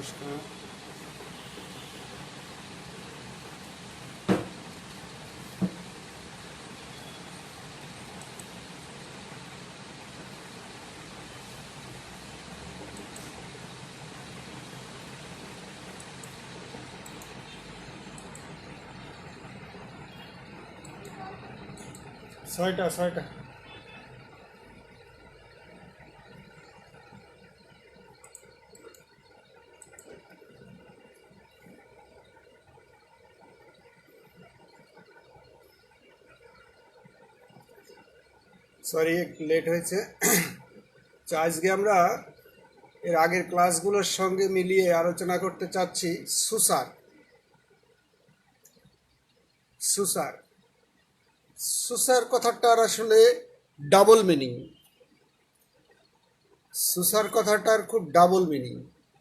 নমস্কার। ছয়টা সরি একটু লেট হয়েছে। আজকে আমরা এর আগের ক্লাসগুলোর সঙ্গে মিলিয়ে আলোচনা করতে চাচ্ছি সুসার। সুসার সুসার কথাটার আসলে ডাবল মিনিং। সুসার কথাটার খুব ডাবল মিনিং।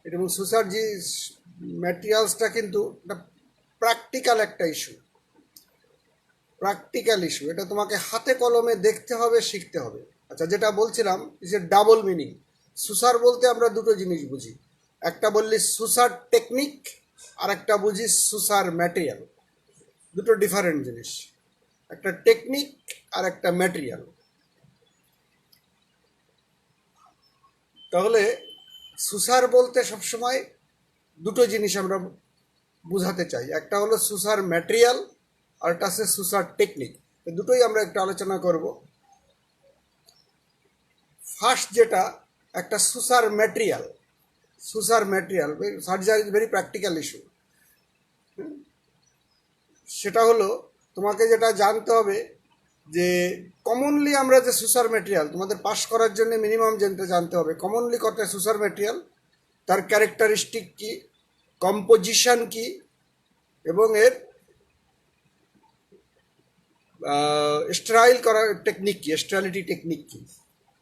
এবং সুসার যে ম্যাটেরিয়ালসটা কিন্তু প্র্যাকটিক্যাল একটা ইস্যু, প্র্যাকটিক্যাল ইস্যু। এটা তোমাকে হাতে কলমে দেখতে হবে, শিখতে হবে। আচ্ছা, যেটা বলছিলাম যে ডাবল মিনিং। সুসার বলতে আমরা দুটো জিনিস বুঝি, একটা বললি সুসার টেকনিক, আর একটা বুঝি সুসার ম্যাটেরিয়াল। দুটো ডিফারেন্ট জিনিস, একটা টেকনিক আর একটা ম্যাটেরিয়াল। তাহলে সুসার বলতে সবসময় দুটো জিনিস আমরা বুঝাতে চাই, একটা হলো সুসার ম্যাটেরিয়াল আর একটা আছে সুসার টেকনিক। দুটোই আমরা একটু আলোচনা করব। ফার্স্ট যেটা, একটা suture material. Suture material surgery is very practical issue. সেটা হলো তোমাকে যেটা জানতে হবে যে কমনলি আমরা যে সুসার ম্যাটেরিয়াল তোমাদের পাস করার জন্য মিনিমাম জানতে হবে কমনলি কত সুসার ম্যাটেরিয়াল, তার ক্যারেক্টারিস্টিক কি, কম্পোজিশন কি, এবং এর স্টাইল করার টেকনিক কি, স্টাইলিটি টেকনিক কি।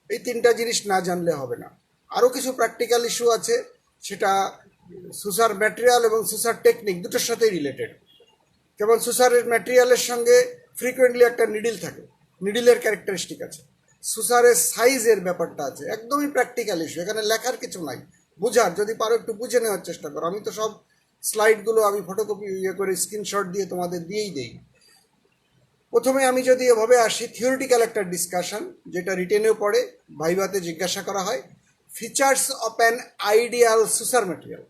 এই তিনটা জিনিস না জানলে হবে না। আরও কিছু প্র্যাকটিক্যাল ইস্যু আছে, সেটা সুসার ম্যাটেরিয়াল এবং সুসার টেকনিক দুটোর সাথেই রিলেটেড। যেমন সুসারের ম্যাটেরিয়ালের সঙ্গে ফ্রিকোয়েন্টলি একটা নিডিল থাকে, নিডিলের ক্যারেক্টারিস্টিক আছে। সুসারের সাইজের ব্যাপারটা আছে, একদমই প্র্যাকটিক্যাল ইস্যু। এখানে লেখার কিছু নাই, বুঝার, যদি পারো একটু বুঝে নেওয়ার চেষ্টা করো। আমি তো সব স্লাইডগুলো আমি ফটোকপি করে স্ক্রিনশট দিয়ে তোমাদের দিয়েই দেই। প্রথমে আমি যদি এভাবে আসি, থিওরিটিক্যাল একটা ডিসকাশন, যেটা রিটেনেও পড়ে, ভাইভাতে জিজ্ঞাসা করা হয়, features of an ideal সুসার material.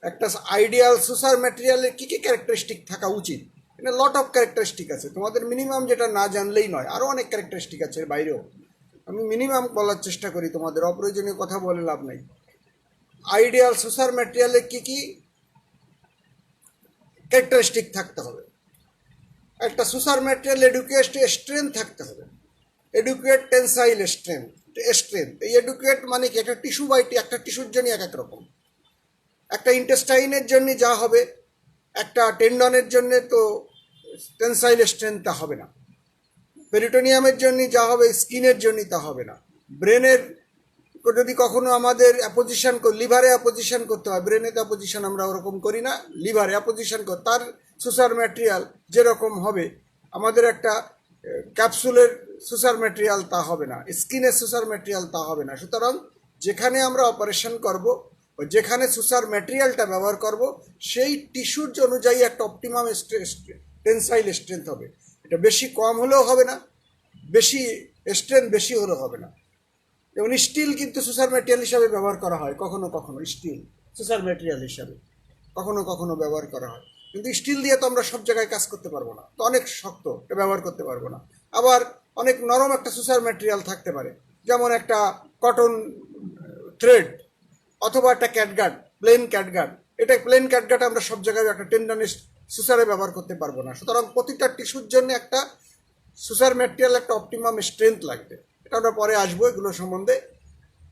একটা আইডিয়াল সুসার ম্যাটেরিয়ালের কী কী ক্যারেক্টারিস্টিক থাকা উচিত। এটা লট অফ ক্যারেক্টারিস্টিক আছে, তোমাদের মিনিমাম যেটা না জানলেই নয়, আরও অনেক ক্যারেক্টারিস্টিক আছে এর বাইরেও। আমি মিনিমাম বলার চেষ্টা করি, তোমাদের অপ্রয়োজনীয় কথা বলে লাভ নেই। আইডিয়াল সুসার ম্যাটেরিয়ালে কী কী ক্যারেক্টারিস্টিক থাকতে হবে। একটা সুসার ম্যাটেরিয়াল এডুকেট স্ট্রেংথ থাকতে হবে, এডুকেট টেনসাইল স্ট্রেংথ। এই এডুকেট মানে কি, একটা টিস্যু বাইটি, একটা টিস্যুর জন্য এক এক রকম। একটা ইন্টেস্টাইনের জন্য যা হবে, একটা টেন্ডনের জন্য তো টেনসাইল স্ট্রেংথটা হবে না। পেরিটোনিয়ামের জন্য যা হবে, স্কিনের জন্য তা হবে না। ব্রেনের যদি কখনো আমাদের অ্যাপোজিশন লিভারে অ্যাপোজিশন করতে হয়, ব্রেনে তো অ্যাপোজিশন আমরা ওরকম করি না, লিভারে অ্যাপোজিশন তার সুসার ম্যাটেরিয়াল যেরকম হবে, আমাদের একটা ক্যাপসুলের সুসার ম্যাটেরিয়াল তা হবে না, স্কিনের সুসার ম্যাটেরিয়াল তা হবে না। সুতরাং যেখানে আমরা অপারেশন করব, যেখানে সুসার ম্যাটেরিয়ালটা ব্যবহার করব, সেই টিস্যুর অনুযায়ী একটা অপটিমাম টেনসাইল স্ট্রেংথ হবে। এটা বেশি কম হলেও হবে না, বেশি স্ট্রেংথ বেশি হলেও হবে না। যেমন স্টিল কিন্তু সুসার ম্যাটেরিয়াল হিসাবে ব্যবহার করা হয়, কখনো কখনো স্টিল সুসার ম্যাটেরিয়াল হিসাবে কখনো কখনো ব্যবহার করা হয়। কিন্তু স্টিল দিয়ে তো আমরা সব জায়গায় কাজ করতে পারবো না, তো অনেক শক্ত, এটা ব্যবহার করতে পারবো না। আবার অনেক নরম একটা সুসার ম্যাটেরিয়াল থাকতে পারে, যেমন একটা কটন থ্রেড অথবা একটা ক্যাটগার্ড, প্লেন ক্যাটগার্ড। এটা প্লেন ক্যাটগার্ড আমরা সব জায়গায় একটা টেন্ডনের সুসারে ব্যবহার করতে পারবো না। সুতরাং প্রতিটা টিস্যুর জন্য একটা সুসার ম্যাটেরিয়াল একটা অপটিমাম স্ট্রেংথ লাগবে। এটা আমরা পরে আসবো এগুলো সম্বন্ধে।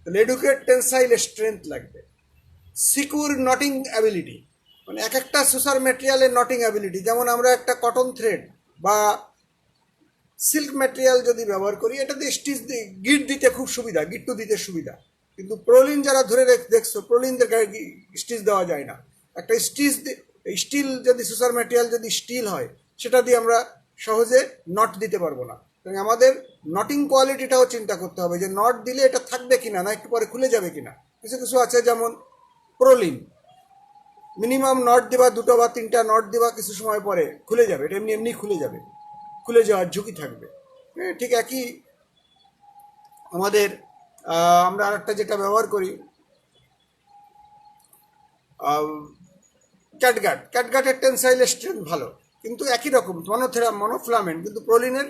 তাহলে এডুকেট টেনসাইল স্ট্রেংথ লাগবে। সিকিউর নটিং অ্যাবিলিটি, মানে এক একটা সুসার ম্যাটেরিয়ালের নটিং অ্যাবিলিটি। যেমন আমরা একটা কটন থ্রেড বা সিল্ক ম্যাটেরিয়াল যদি ব্যবহার করি, এটাতে স্টিচ গিট দিতে খুব সুবিধা, গিট্টু দিতে সুবিধা। কিন্তু প্রোলিন যারা ধরে দেখছো, প্রোলিনদের গায়ে স্টিচ দেওয়া যায় না। একটা স্টিল যদি সুসার ম্যাটেরিয়াল যদি স্টিল হয়, সেটা দিয়ে আমরা সহজে নট দিতে পারবো না। আমাদের নটিং কোয়ালিটিটাও চিন্তা করতে হবে, যে নট দিলে এটা থাকবে কিনা, না একটু পরে খুলে যাবে কিনা। কিছু কিছু আছে যেমন প্রোলিন, মিনিমাম নট দিবা, দুটো বা তিনটা নট দিবা, কিছু সময় পরে খুলে যাবে, এটা এমনি এমনি খুলে যাবে, খুলে যাওয়ার ঝুঁকি থাকবে। ঠিক একই আমাদের আমরা আরেকটা যেটা ব্যবহার করি ক্যাটগাটের টেনসাইল স্ট্রেংথ ভালো, কিন্তু একই রকম মনোফ্লামেন্ট, কিন্তু প্রোলিনের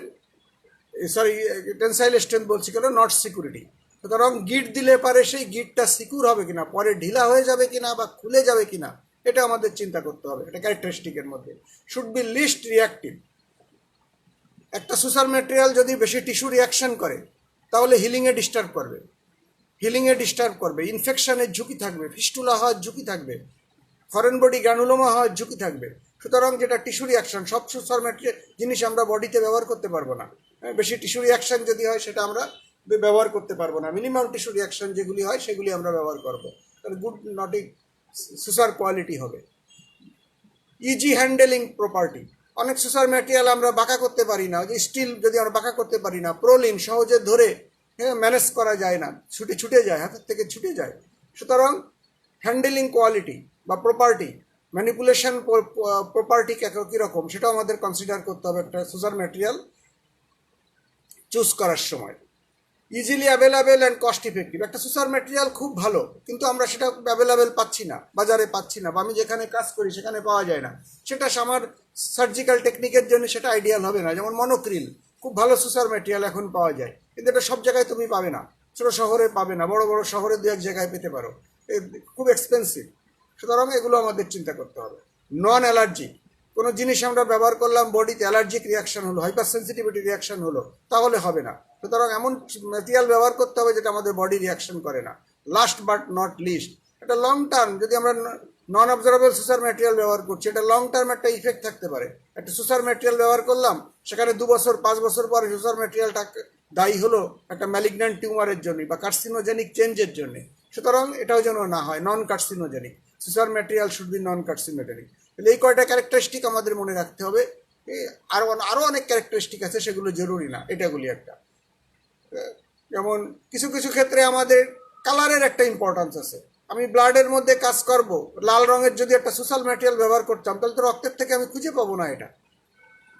সরি টেনসাইল স্ট্রেংথ বলছি কেন, নট সিকিউরিটি। সুতরাং গিট দিলে পারে সেই গিটটা সিকিউর হবে কিনা, পরে ঢিলা হয়ে যাবে কিনা বা খুলে যাবে কিনা, এটা আমাদের চিন্তা করতে হবে। এটা ক্যারেক্টারিস্টিকের মধ্যে শুড বি লিস্ট রিয়াক্টিভ। একটা সুসার ম্যাটেরিয়াল যদি বেশি টিস্যু রিয়াকশন করে তাহলে হিলিংয়ে ডিস্টার্ব করবে, ইনফেকশনের ঝুঁকি থাকবে, ফিস্টুলা হওয়ার ঝুঁকি থাকবে, ফরেন বডি গ্রানুলোমা হওয়ার ঝুঁকি থাকবে। সুতরাং যেটা টিস্যু রিয়াকশন, সব সুসার ম্যাটেরিয়াল জিনিস আমরা বডিতে ব্যবহার করতে পারবো না। বেশি টিস্যু রিয়াকশন যদি হয় সেটা আমরা ব্যবহার করতে পারবো না। মিনিমাম টিস্যু রিয়াকশন যেগুলি হয় সেগুলি আমরা ব্যবহার করবো, তাহলে গুড নটিং সুসার কোয়ালিটি হবে। ইজি হ্যান্ডেলিং প্রপার্টি, অনেক সুসার ম্যাটেরিয়াল আমরা বাঁকা করতে পারি না, যে স্টিল যদি আমরা বাঁকা করতে পারি না, প্রোলিন সহজে ধরে ম্যানেজ করা যায় না, ছুটে যায়, হাতের থেকে ছুটে যায়। সুতরাং হ্যান্ডেলিং কোয়ালিটি বা প্রপার্টি, ম্যানিপুলেশন প্রপার্টি কীরকম সেটাও আমাদের কনসিডার করতে হবে একটা সুসার ম্যাটেরিয়াল চুজ করার সময়। Easily available and cost effective, একটা সুসার ম্যাটেরিয়াল খুব ভালো কিন্তু আমরা সেটা অ্যাভেলেবেল পাচ্ছি না, বাজারে পাচ্ছি না, বা আমি যেখানে কাজ করি সেখানে পাওয়া যায় না, সেটা আমার সার্জিক্যাল টেকনিকের জন্য সেটা আইডিয়াল হবে না। যেমন মনোক্রিল, খুব ভালো সুসার ম্যাটেরিয়াল এখন পাওয়া যায়, কিন্তু এটা সব জায়গায় তুমি পাবে না, ছোটো শহরে পাবে না, বড় বড় শহরে দু এক জায়গায় পেতে পারো, খুব এক্সপেন্সিভ। সুতরাং এগুলো আমাদের চিন্তা করতে হবে। নন অ্যালার্জিক, কোনো জিনিস আমরা ব্যবহার করলাম, বডিতে অ্যালার্জিক রিয়াকশন হলো, হাইপার সেন্সিটিভিটি রিয়াকশন হলো, তাহলে হবে না। সুতরাং এমন ম্যাটেরিয়াল ব্যবহার করতে হবে যেটা আমাদের বডি রিয়াকশন করে না। লাস্ট বাট নট লিস্ট, এটা লং টার্ম, যদি আমরা নন অবজারভেবল সুসার ম্যাটেরিয়াল ব্যবহার করছি, এটা লং টার্ম একটা ইফেক্ট থাকতে পারে। একটা সুসার ম্যাটেরিয়াল ব্যবহার করলাম, সেখানে 2 বছর 5 বছর পরে সুসার ম্যাটেরিয়ালটা দায়ী হলো একটা ম্যালিগন্যান্ট টিউমারের জন্য বা কার্সিনোজেনিক চেঞ্জের জন্য। সুতরাং এটাও যেন না হয়, non carcinogenic suture material should be non carcinogenic. তাহলে এই কয়টা ক্যারেক্টারিস্টিক আমাদের মনে রাখতে হবে। আরও অনেক ক্যারেক্টারিস্টিক আছে, সেগুলো জরুরি না, এটাগুলি একটা। যেমন কিছু কিছু ক্ষেত্রে আমাদের কালারের একটা ইম্পর্টেন্স আছে। আমি ব্লাডের মধ্যে কাজ করব, লাল রঙের যদি একটা সোশ্যাল ম্যাটেরিয়াল ব্যবহার করতাম তাহলে তো রক্তের থেকে আমি খুঁজে পাবো না এটা।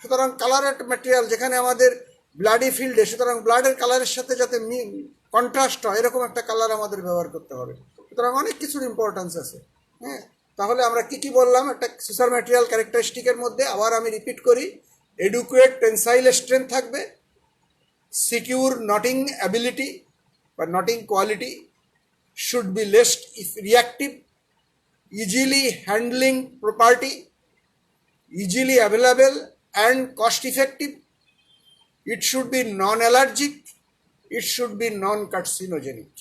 সুতরাং কালারের ম্যাটেরিয়াল যেখানে আমাদের ব্লাডি ফিল্ডে, সুতরাং ব্লাডের কালারের সাথে যাতে কন্ট্রাস্ট হয় এরকম একটা কালার আমাদের ব্যবহার করতে হবে। সুতরাং অনেক কিছুর ইম্পর্টেন্স আছে। হ্যাঁ, তাহলে আমরা কি কি বললাম একটা সোশ্যাল ম্যাটেরিয়াল ক্যারেক্টারিস্টিকের মধ্যে? আবার আমি রিপিট করি, এডুকুয়েট টেনসাইল স্ট্রেংথ থাকবে, secure knotting ability but knotting quality, should be less if reactive, easily handling property, easily available and cost effective, it should be non-allergic, it should be non-carcinogenic.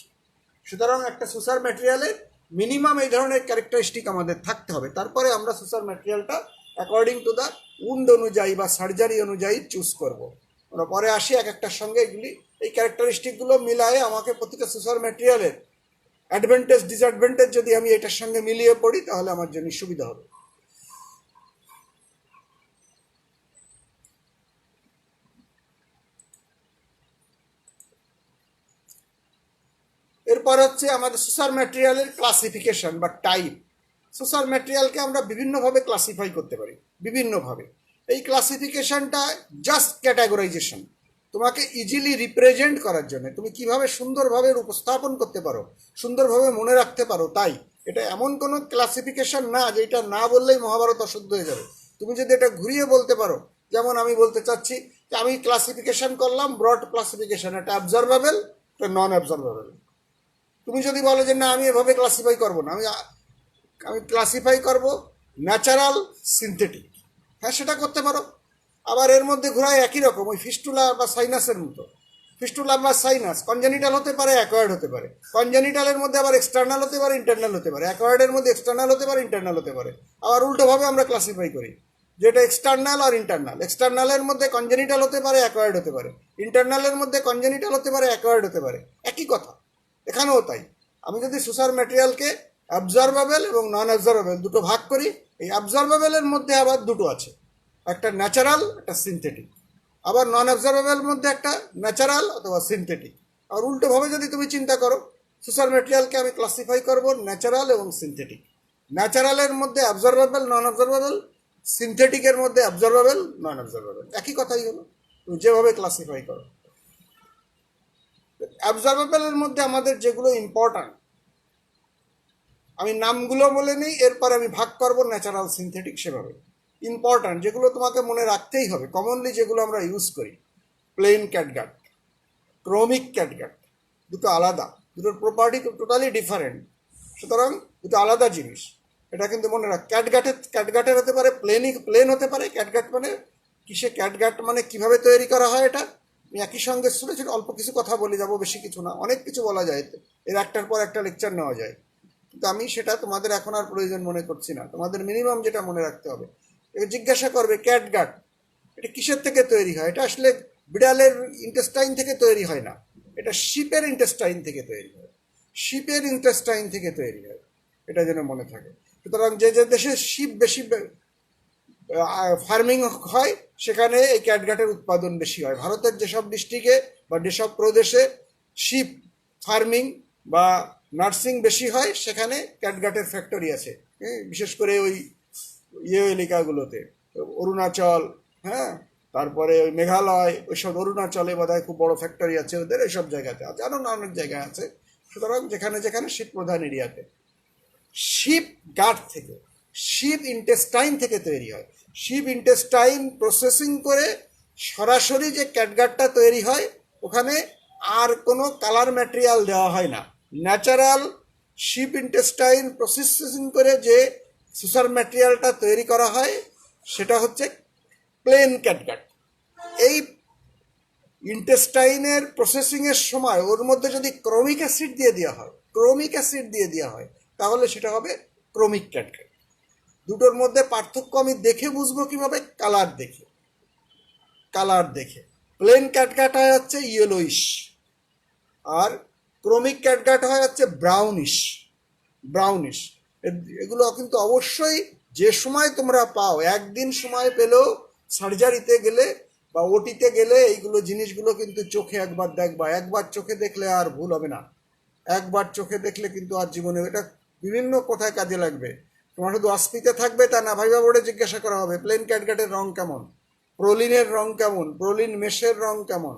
সুতরাং একটা সুসার ম্যাটেরিয়ালের minimum এই ধরনের characteristic আমাদের থাকতে হবে, তারপরে আমরা সুসার ম্যাটেরিয়ালটা অ্যাকর্ডিং টু দ্য উন্ড অনুযায়ী বা সার্জারি অনুযায়ী চুজ করব। আমরা পরে আসি এক একটার সঙ্গে, এগুলি এই ক্যারেক্টারিস্টিকগুলো মিলায়ে আমাকে প্রতিটা সুসার ম্যাটেরিয়ালের অ্যাডভান্টেজ ডিসঅ্যাডভান্টেজ যদি আমি এটার সঙ্গে মিলিয়ে পড়ি তাহলে আমার জন্য সুবিধা হবে। এরপর হচ্ছে আমাদের সুসার ম্যাটেরিয়ালের ক্লাসিফিকেশন বা টাইপ। সুসার ম্যাটেরিয়ালকে আমরা বিভিন্নভাবে ক্লাসিফাই করতে পারি, বিভিন্নভাবে। এই ক্লাসিফিকেশনটা জাস্ট ক্যাটাগরাইজেশন, তোমাকে ইজিলি রিপ্রেজেন্ট করার জন্য, তুমি কিভাবে সুন্দরভাবে উপস্থাপন করতে পারো, সুন্দরভাবে মনে রাখতে পারো, তাই। এটা এমন কোনো ক্লাসিফিকেশন না যে এটা না বললেই মহাভারত অশুদ্ধ হয়ে যাবে। তুমি যদি এটা ঘুরিয়ে বলতে পারো, যেমন আমি বলতে চাচ্ছি যে আমি ক্লাসিফিকেশন করলাম ব্রড ক্লাসিফিকেশন, একটা অবজারভেবল, একটা নন অবজারভেবল। তুমি যদি বলো যে না আমি এভাবে ক্লাসিফাই করবো না, আমি ক্লাসিফাই করব ন্যাচারাল সিনথেটিক, হ্যাঁ সেটা করতে পারো। আবার এর মধ্যে ঘোরায় একই রকম, ওই ফিস্টুলা বা সাইনাসের মতো। ফিস্টুলা বা সাইনাস কনজেনিটাল হতে পারে, অ্যাকোয়ার্ড হতে পারে। কনজেনিটালের মধ্যে আবার এক্সটার্নাল হতে পারে, ইন্টারনাল হতে পারে। অ্যাকোয়ার্ডের মধ্যে এক্সটার্নাল হতে পারে, ইন্টারনাল হতে পারে। আবার উল্টোভাবে আমরা ক্লাসিফাই করি, যেটা এক্সটার্নাল আর ইন্টারনাল। এক্সটার্নালের মধ্যে কনজেনিটাল হতে পারে, অ্যাকোয়ার্ড হতে পারে। ইন্টারনালের মধ্যে কনজেনিটাল হতে পারে, অ্যাকোয়ার্ড হতে পারে। একই কথা এখানেও তাই। আমি যদি সুসার ম্যাটেরিয়ালকে অবজারভেবল এবং নন অবজারভেবল দুটো ভাগ করি, এই অবজারভেবলের মধ্যে আবার দুটো আছে, একটা ন্যাচারাল, একটা সিনথেটিক। আবার নন অবজারভেবলের মধ্যে একটা ন্যাচারাল অথবা সিনথেটিক। আর উল্টোভাবে যদি তুমি চিন্তা করো, সুসার ম্যাটেরিয়ালকে আমি ক্লাসিফাই করব ন্যাচারাল এবং সিনথেটিক। ন্যাচারালের মধ্যে অবজারভেবল, নন অবজারভেবল, সিনথেটিকের মধ্যে অবজারভেবল, নন অবজারভেবল, একই কথাই হলো, তুমি যেভাবে ক্লাসিফাই করো। অবজারভেবলের মধ্যে আমাদের যেগুলো ইম্পর্ট্যান্ট, আমি নামগুলো বলে নিই, এরপর আমি ভাগ করবো ন্যাচারাল, সিনথেটিক, সেভাবে। ইম্পর্ট্যান্ট যেগুলো তোমাকে মনে রাখতেই হবে, কমনলি যেগুলো আমরা ইউজ করি: প্লেন ক্যাটগাট, ক্রোমিক ক্যাটগাট, দুটো আলাদা, দুটোর প্রপার্টি টোটালি ডিফারেন্ট, সুতরাং দুটো আলাদা জিনিস। এটা কিন্তু মনে রাখ। ক্যাটগাটের হতে পারে প্লেন হতে পারে। ক্যাটগাট মানে কিসে, ক্যাটগাট মানে কিভাবে তৈরি করা হয়, এটা আমি একই সঙ্গে শুনে ছোট অল্প কিছু কথা বলে যাবো, বেশি কিছু না। অনেক কিছু বলা যায়, এর একটার পর একটা লেকচার নেওয়া যায়, কিন্তু আমি সেটা তোমাদের এখন আর প্রয়োজন মনে করছি না। তোমাদের মিনিমাম যেটা মনে রাখতে হবে, জিজ্ঞাসা করবে ক্যাটগাট এটা কিসের থেকে তৈরি হয়, এটা আসলে বিড়ালের ইন্টেস্টাইন থেকে তৈরি হয় না, এটা শিপের ইন্টেস্টাইন থেকে তৈরি হয়, শিপের ইন্টেস্টাইন থেকে তৈরি হয়, এটা যেন মনে থাকে। সুতরাং যে যে দেশে শিপ বেশি ফার্মিং হয়, সেখানে এই ক্যাটগাটের উৎপাদন বেশি হয়। ভারতের যেসব ডিস্ট্রিক্টে বা যেসব প্রদেশে শিপ ফার্মিং বা নার্সিং বেশি হয়, সেখানে ক্যাটগাটের ফ্যাক্টরি আছে। বিশেষ করে ওই এলাকাগুলোতে, অরুণাচল, হ্যাঁ, তারপরে ওই মেঘালয়, ওইসব অরুণাচলে বোধহয় খুব বড় ফ্যাক্টরি আছে ওদের, এইসব জায়গাতে আছে, আরও অনেক জায়গায় আছে। সুতরাং যেখানে যেখানে শীত প্রধান এরিয়াতে শিপ গাট থেকে, শিপ ইন্টেস্টাইন থেকে তৈরি হয়। শিপ ইন্টেস্টাইন প্রসেসিং করে সরাসরি যে ক্যাটগাটটা তৈরি হয়, ওখানে আর কোনো কালার ম্যাটেরিয়াল দেওয়া হয় না। ন্যাচারাল শিপ ইন্টেস্টাইন প্রসেসিং করে যে সুসার ম্যাটেরিয়ালটা তৈরি করা হয়, সেটা হচ্ছে প্লেন ক্যাটগাট। এই ইন্টেস্টাইনের প্রসেসিংয়ের সময় ওর মধ্যে যদি ক্রোমিক অ্যাসিড দিয়ে দেওয়া হয়, ক্রোমিক অ্যাসিড দিয়ে দেওয়া হয়, তাহলে সেটা হবে ক্রোমিক ক্যাটগাট। দুটোর মধ্যে পার্থক্য আমি দেখে বুঝবো কিভাবে? কালার দেখে। কালার দেখে প্লেন ক্যাটগাট হয় হচ্ছে ইয়েলোইশ, আর ক্রোমিক ক্যাটগাট হয় হচ্ছে ব্রাউনিশ। ব্রাউনিশ এগুলো কিন্তু অবশ্যই যে সময় তোমরা পাও, একদিন সময় পেলেও সার্জারিতে গেলে বা ওটিতে গেলে এইগুলো জিনিসগুলো কিন্তু চোখে একবার দেখবা। একবার চোখে দেখলে আর ভুল হবে না, একবার চোখে দেখলে কিন্তু আর জীবনে এটা বিভিন্ন কোথায় কাজে লাগবে। তোমার শুধু অস্পিতে থাকবে তা না, ভাইবা বোর্ডে জিজ্ঞাসা করা হবে প্লেন ক্যাটগাটের রং কেমন, প্রোলিনের রং কেমন, প্রোলিন মেশের রং কেমন,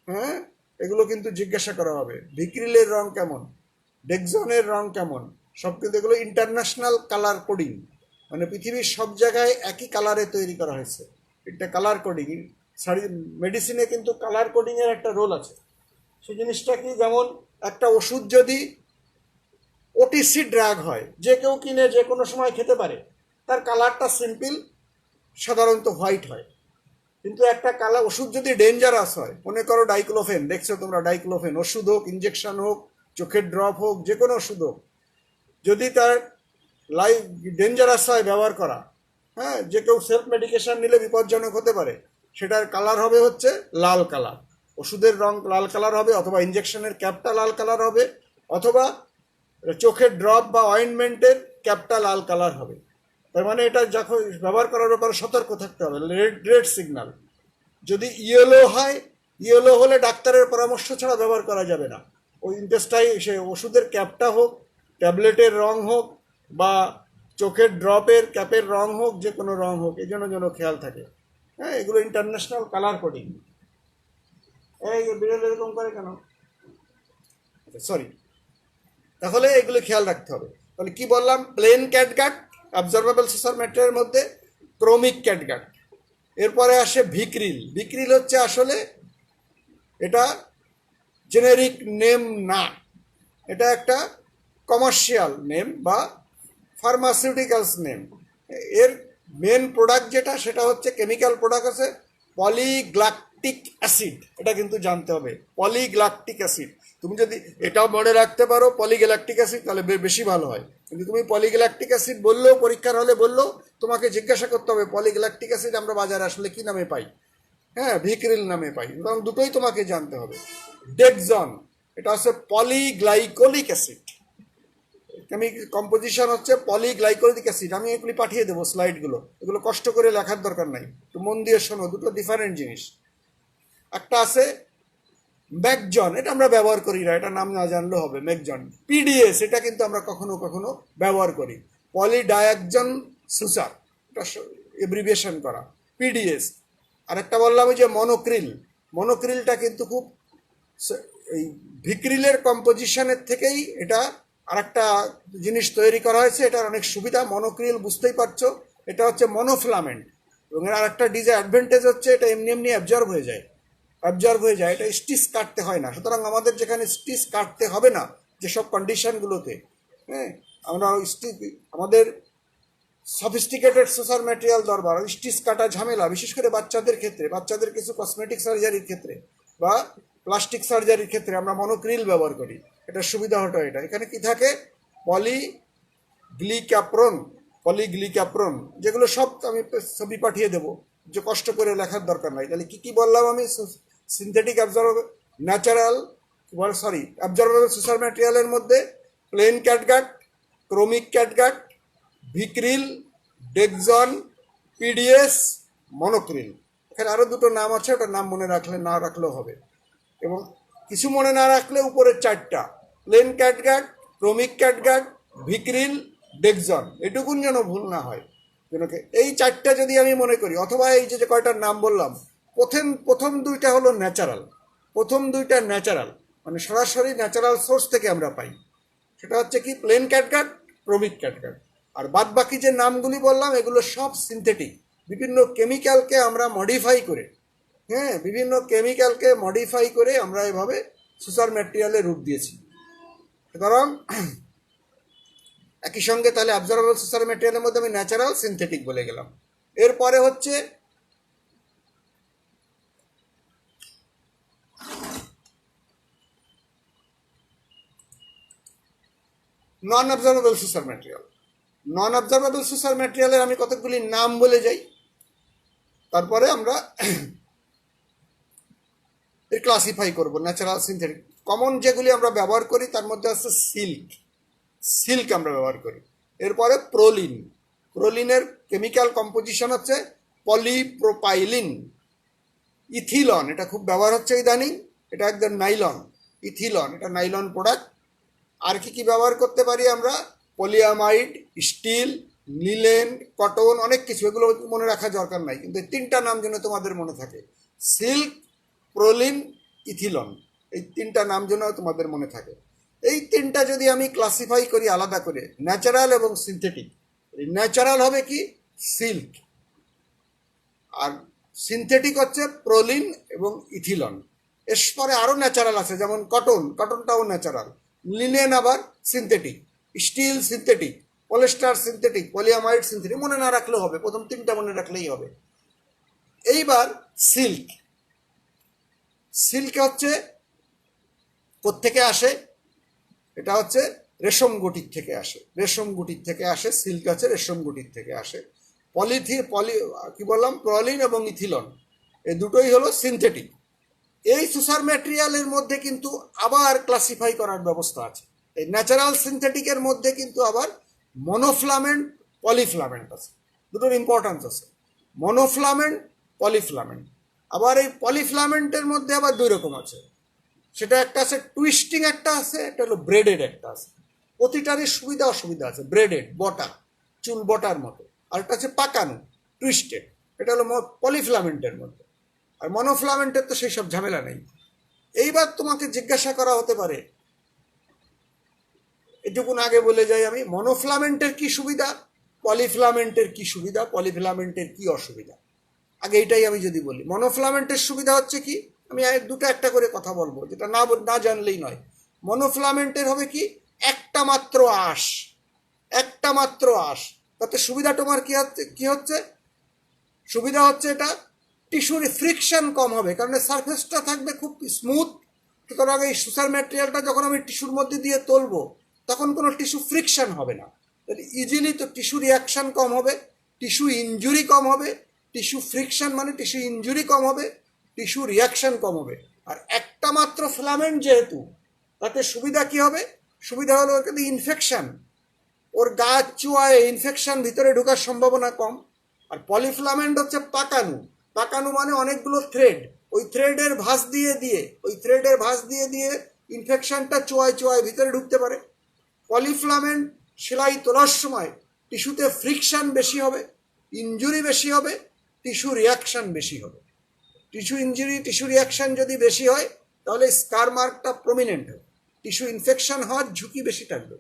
হ্যাঁ, এগুলো কিন্তু জিজ্ঞাসা করা হবে। ভিক্রিলের রং কেমন, ডেক্সনের রং কেমন, সব কিন্তু এগুলো ইন্টারন্যাশনাল কালার কোডিং, মানে পৃথিবীর সব জায়গায় একই কালারে তৈরি করা হয়েছে। এটা কালার কোডিং। মেডিসিনে কিন্তু কালার কোডিংয়ের একটা রোল আছে। সেই জিনিসটা কি, যেমন একটা ওষুধ যদি ওটিসি ড্রাগ হয়, যে কেউ কিনে যে কোনো সময় খেতে পারে, তার কালারটা সিম্পল, সাধারণত হোয়াইট হয়। কিন্তু একটা কালার ওষুধ যদি ডেঞ্জারাস হয়, মনে করো ডাইক্লোফেন, দেখছো তোমরা ডাইক্লোফেন, ওষুধ হোক, ইঞ্জেকশন হোক, চোখের ড্রপ হোক, যে কোনো ওষুধ হোক, যদি তার ডেঞ্জারাস হয় ব্যবহার করা, হ্যাঁ, যে কেউ সেলফ মেডিকেশন নিলে বিপজ্জনক হতে পারে, সেটার কালার হবে হচ্ছে লাল কালার। ওষুধের রং লাল কালার হবে, অথবা ইঞ্জেকশনের ক্যাপটা লাল কালার হবে, অথবা চোখের ড্রপ বা অয়েন্টমেন্টের ক্যাপটা লাল কালার হবে। তার মানে এটা যখন ব্যবহার করার ব্যাপারে সতর্ক থাকতে হবে। Red signal. যদি ইয়েলো হয়, ইয়েলো হলে ডাক্তারের পরামর্শ ছাড়া ব্যবহার করা যাবে না। ওই ইন্টেস্টাই সে ওষুধের ক্যাপটা হোক, ট্যাবলেটের রং হোক, বা চোখের ড্রপের ক্যাপের রং হোক, যে কোনো রং হোক, এই জন্য যেন খেয়াল থাকে। হ্যাঁ, এগুলো ইন্টারন্যাশনাল কালার কোডিং। এই বিড়াল এরকম করে কেন, সরি। তাহলে এগুলো খেয়াল রাখতে হবে। তাহলে কি বললাম? প্লেন ক্যাটগাট অবজারভেবল সুসার ম্যাটেরিয়ালের মধ্যে, ক্রোমিক ক্যাটগাট, এরপরে আসে ভিক্রিল। ভিক্রিল হচ্ছে আসলে এটা জেনেরিক নেম না, এটা একটা কমার্শিয়াল নেম বা ফার্মাসিউটিক্যালস নেম। এর মেন প্রোডাক্ট যেটা, সেটা হচ্ছে কেমিক্যাল প্রোডাক্ট আছে পলিগ্ল্যাকটিক অ্যাসিড। এটা কিন্তু জানতে হবে, পলিগ্ল্যাকটিক অ্যাসিড। তুমি যদি এটাও মনে রাখতে পারো পলিগ্ল্যাকটিক অ্যাসিড, তাহলে বেশি ভালো হয়। কিন্তু তুমি পলিগ্ল্যাকটিক অ্যাসিড বললেও, পরীক্ষার হলে বললেও, তোমাকে জিজ্ঞাসা করতে হবে পলিগ্ল্যাকটিক অ্যাসিড আমরা বাজারে আসলে কি নামে পাই? হ্যাঁ, ভিক্রিল নামে পাই। এবং দুটোই তোমাকে জানতে হবে। ডেক্সন, এটা হচ্ছে পলিগ্লাইকোলিক অ্যাসিড। কম্পোজিশন হচ্ছে পলিগ্লাইকোলিক অ্যাসিড। আমি এগুলি পাঠিয়ে দেবো স্লাইডগুলো, এগুলো কষ্ট করে লেখার দরকার নাই, একটু মন দিয়ে শোনো, দুটো ডিফারেন্ট জিনিস। একটা আছে ম্যাকজন, এটা আমরা ব্যবহার করি না, এটা নাম না জানলেও হবে, ম্যাকজন। পিডিএস, এটা কিন্তু আমরা কখনো কখনো ব্যবহার করি। পলিডায়াকজন সুসার, এটা এব্রিভিয়েশন করা, পিডিএস। আরেকটা বললাম ওই যে মনোক্রিল, মনোক্রিলটা কিন্তু খুব এই ভিক্রিলের কম্পোজিশনের থেকেই এটা আরেকটা জিনিস তৈরি করা হয়েছে, এটার অনেক সুবিধা। মনোক্রিল বুঝতেই পারছো, এটা হচ্ছে মনোফিলামেন্ট, এবং এর আরেকটা ডিসঅ্যাডভান্টেজ হচ্ছে এটা এমনি এমনি অ্যাবজর্ব হয়ে যায়, এটা স্টিচ কাটতে হয় না। সুতরাং আমাদের যেখানে স্টিচ কাটতে হবে না যেসব কন্ডিশনগুলোতে, হ্যাঁ, আমরা আমাদের সফিস্টিকেটেড সোসার ম্যাটেরিয়াল দরকার, স্টিচ কাটা ঝামেলা, বিশেষ করে বাচ্চাদের ক্ষেত্রে, বাচ্চাদের কিছু কসমেটিক সার্জারির ক্ষেত্রে বা প্লাস্টিক সার্জারির ক্ষেত্রে আমরা মনোক্রিল ব্যবহার করি। এটার সুবিধা হতো এটা, এখানে কি থাকে, পলিগ্লিক্যাপ্রন, যেগুলো সব আমি ছবি পাঠিয়ে দেবো, যে কষ্ট করে লেখার দরকার নাই। তাহলে কি কি বললাম আমি, সিনথেটিক অ্যাবজর্বেবল সোসার ম্যাটেরিয়ালের মধ্যে plain catgut, chromic catgut, Vicryl, Dexon, PDS, Monocryl. এখানে আরও দুটো নাম আছে, ওটার নাম মনে রাখলে না রাখলেও হবে, এবং কিছু মনে না রাখলে উপরের চারটা, plane catgut, chromic catgut, Vicryl, ডেকজন, এটুকুন যেন ভুল না হয়। এই চারটা যদি আমি মনে করি, অথবা এই যে কয়টার নাম বললাম, প্রথম দুইটা হলো ন্যাচারাল, মানে সরাসরি ন্যাচারাল সোর্স থেকে আমরা পাই, সেটা হচ্ছে কি প্লেন ক্যাটগাট, ক্রোমিক ক্যাটগাট। আর বাদ বাকি যে নামগুলি বললাম এগুলো সব সিনথেটিক, বিভিন্ন কেমিক্যালকে আমরা মডিফাই করে, হ্যাঁ, বিভিন্ন কেমিক্যালকে মডিফাই করে আমরা এভাবে সোসার ম্যাটেরিয়ালে রূপ দিয়েছি। সুতরাং একই সঙ্গে তাহলে অ্যাবজর্বেবল সোসার ম্যাটেরিয়ালের মধ্যে আমি ন্যাচারাল, সিনথেটিক বলে গেলাম। এরপরে হচ্ছে নন অবজারভেবল সোসার ম্যাটেরিয়াল। নন অবজারভেবল সোসার ম্যাটেরিয়ালের আমি কতগুলি নাম বলে যাই, তারপরে আমরা এর ক্লাসিফাই করব ন্যাচারাল, সিনথেটিক। কমন যেগুলি আমরা ব্যবহার করি তার মধ্যে আছে সিল্ক আমরা ব্যবহার করি। এরপরে প্রোলিনের কেমিক্যাল কম্পোজিশন হচ্ছে পলিপ্রোপাইলিন। ইথিলন, এটা খুব ব্যবহার হচ্ছে ইদানিং, এটা একদম নাইলন, ইথিলন, এটা নাইলন প্রোডাক্ট। আর কি কি ব্যবহার করতে পারি আমরা, পলিয়ামাইড, স্টিল, লিলেন, কটন, অনেক কিছু, এগুলো মনে রাখা দরকার নাই, কিন্তু তিনটা নাম যেন তোমাদের মনে থাকে, সিল্ক, প্রোলিন, ইথিলন, এই তিনটা নাম যেন তোমাদের মনে থাকে। এই তিনটা যদি আমি ক্লাসিফাই করি আলাদা করে, ন্যাচারাল এবং সিনথেটিক, ন্যাচারাল হবে কি সিল্ক, আর সিনথেটিক হচ্ছে প্রোলিন এবং ইথিলন। এরপরে আরও ন্যাচারাল আছে, যেমন কটনটাও ন্যাচারাল, লিনেন আবার synthetic, steel synthetic, polyester synthetic, polyamide synthetic. মনে না রাখলেও হবে, প্রথম তিনটা মনে রাখলেই হবে। এইবার সিল্ক হচ্ছে কোত্থেকে আসে, এটা হচ্ছে রেশম গুটির থেকে আসে, সিল্ক হচ্ছে রেশম গুটির থেকে আসে। কি বললাম, প্রলিন এবং ইথিলন, এই দুটোই হলো সিনথেটিক। এই সোসার ম্যাটেরিয়ালের মধ্যে কিন্তু আবার ক্লাসিফাই করার ব্যবস্থা আছে। এই ন্যাচারাল সিনথেটিকের মধ্যে কিন্তু আবার মনোফিলামেন্ট, পলিফিলামেন্ট আছে, দুটোর ইম্পর্টেন্স আছে, মনোফিলামেন্ট, পলিফিলামেন্ট। আবার এই পলিফিলামেন্টের মধ্যে আবার দুই রকম আছে, সেটা একটা আছে টুইস্টিং, একটা আছে, একটা হলো ব্রেডেড একটা আছে। প্রতিটারই সুবিধা অসুবিধা আছে, ব্রেডেড বটা, চুল বটার মতো, আর একটা আছে পাকানো, টুইস্টেড, এটা হলো পলিফিলামেন্টের মধ্যে। আর মনোফিলামেন্টের তো সেই সব ঝামেলা নেই। এইবার তোমাকে জিজ্ঞাসা করা হতে পারে, এটুকুন আগে বলে যাই আমি, মনোফিলামেন্টের কি সুবিধা, পলিফিলামেন্টের কি সুবিধা, পলিফিলামেন্টের কি অসুবিধা। আগে এইটাই আমি যদি বলি, মনোফিলামেন্টের সুবিধা হচ্ছে কি, আমি দুটো একটা করে কথা বলবো, যেটা না জানলেই নয়। মনোফিলামেন্টের হবে কি, একটা মাত্র আঁশ, তাতে সুবিধা তোমার কি হচ্ছে, সুবিধা হচ্ছে এটা টিস্যুর ফ্রিকশন কম হবে, কারণ সারফেসটা থাকবে খুব স্মুথ। সুতরাং এই সোসার ম্যাটেরিয়ালটা যখন আমি টিস্যুর মধ্যে দিয়ে তুলবো তখন কোনো টিস্যু ফ্রিকশন হবে না, ইজিলি তো টিস্যু রিয়াকশন কম হবে, টিস্যু ইনজুরি কম হবে। টিস্যু ফ্রিকশন মানে টিস্যু ইনজুরি কম হবে, টিস্যু রিয়াকশন কম হবে। আর একটা মাত্র ফিলামেন্ট যেহেতু, তাতে সুবিধা কি হবে, সুবিধা হলো কিন্তু ইনফেকশন, ওর গা চুয়ায় ইনফেকশন ভিতরে ঢোকার সম্ভাবনা কম। আর পলিফিলামেন্ট হচ্ছে পাকানো মানে অনেকগুলো থ্রেড, ওই থ্রেডের ভাঁজ দিয়ে দিয়ে ইনফেকশনটা চুয়ায় ভিতরে ঢুকতে পারে। পলিফিলামেন্ট সেলাই তোলার সময় টিস্যুতে ফ্রিকশন বেশি হবে, ইনজুরি বেশি হবে, টিস্যু রিয়াকশন বেশি হবে। টিস্যু ইনজুরি, টিস্যু রিয়াকশন যদি বেশি হয় তাহলে স্কার মার্কটা প্রমিনেন্ট হবে, টিস্যু ইনফেকশন হওয়ার ঝুঁকি বেশি থাকবে।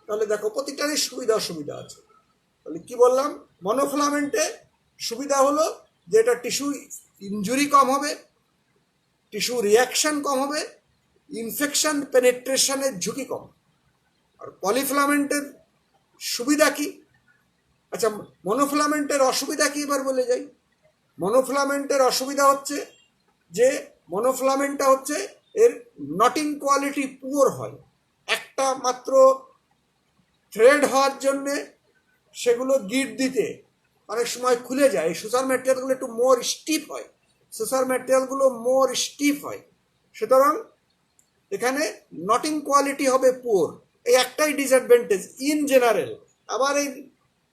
তাহলে দেখো প্রতিটারই সুবিধা অসুবিধা আছে। তাহলে কি বললাম, মনোফিলামেন্টে সুবিধা হলো যে এটা টিস্যু ইনজুরি কম হবে, টিস্যু রিয়াকশন কম হবে, ইনফেকশন পেনেট্রেশনের ঝুঁকি কম। আর পলিফিলামেন্টের সুবিধা কি? আচ্ছা, মনোফিলামেন্টের অসুবিধা কি এবার বলে যাই। মনোফিলামেন্টের অসুবিধা হচ্ছে যে মনোফিলামেন্টটা হচ্ছে এর নটিং কোয়ালিটি পুয়ার হয়। একটা মাত্র থ্রেড হওয়ার জন্যে সেগুলো গিট দিতে অনেক সময় খুলে যায়। এই সুসার ম্যাটেরিয়ালগুলো একটু মোর স্টিফ হয়, সুসার ম্যাটেরিয়ালগুলো মোর স্টিফ হয়, সুতরাং এখানে নটিং কোয়ালিটি হবে পুয়ার। এই একটাই ডিসঅ্যাডভান্টেজ ইন জেনারেল। আবার এই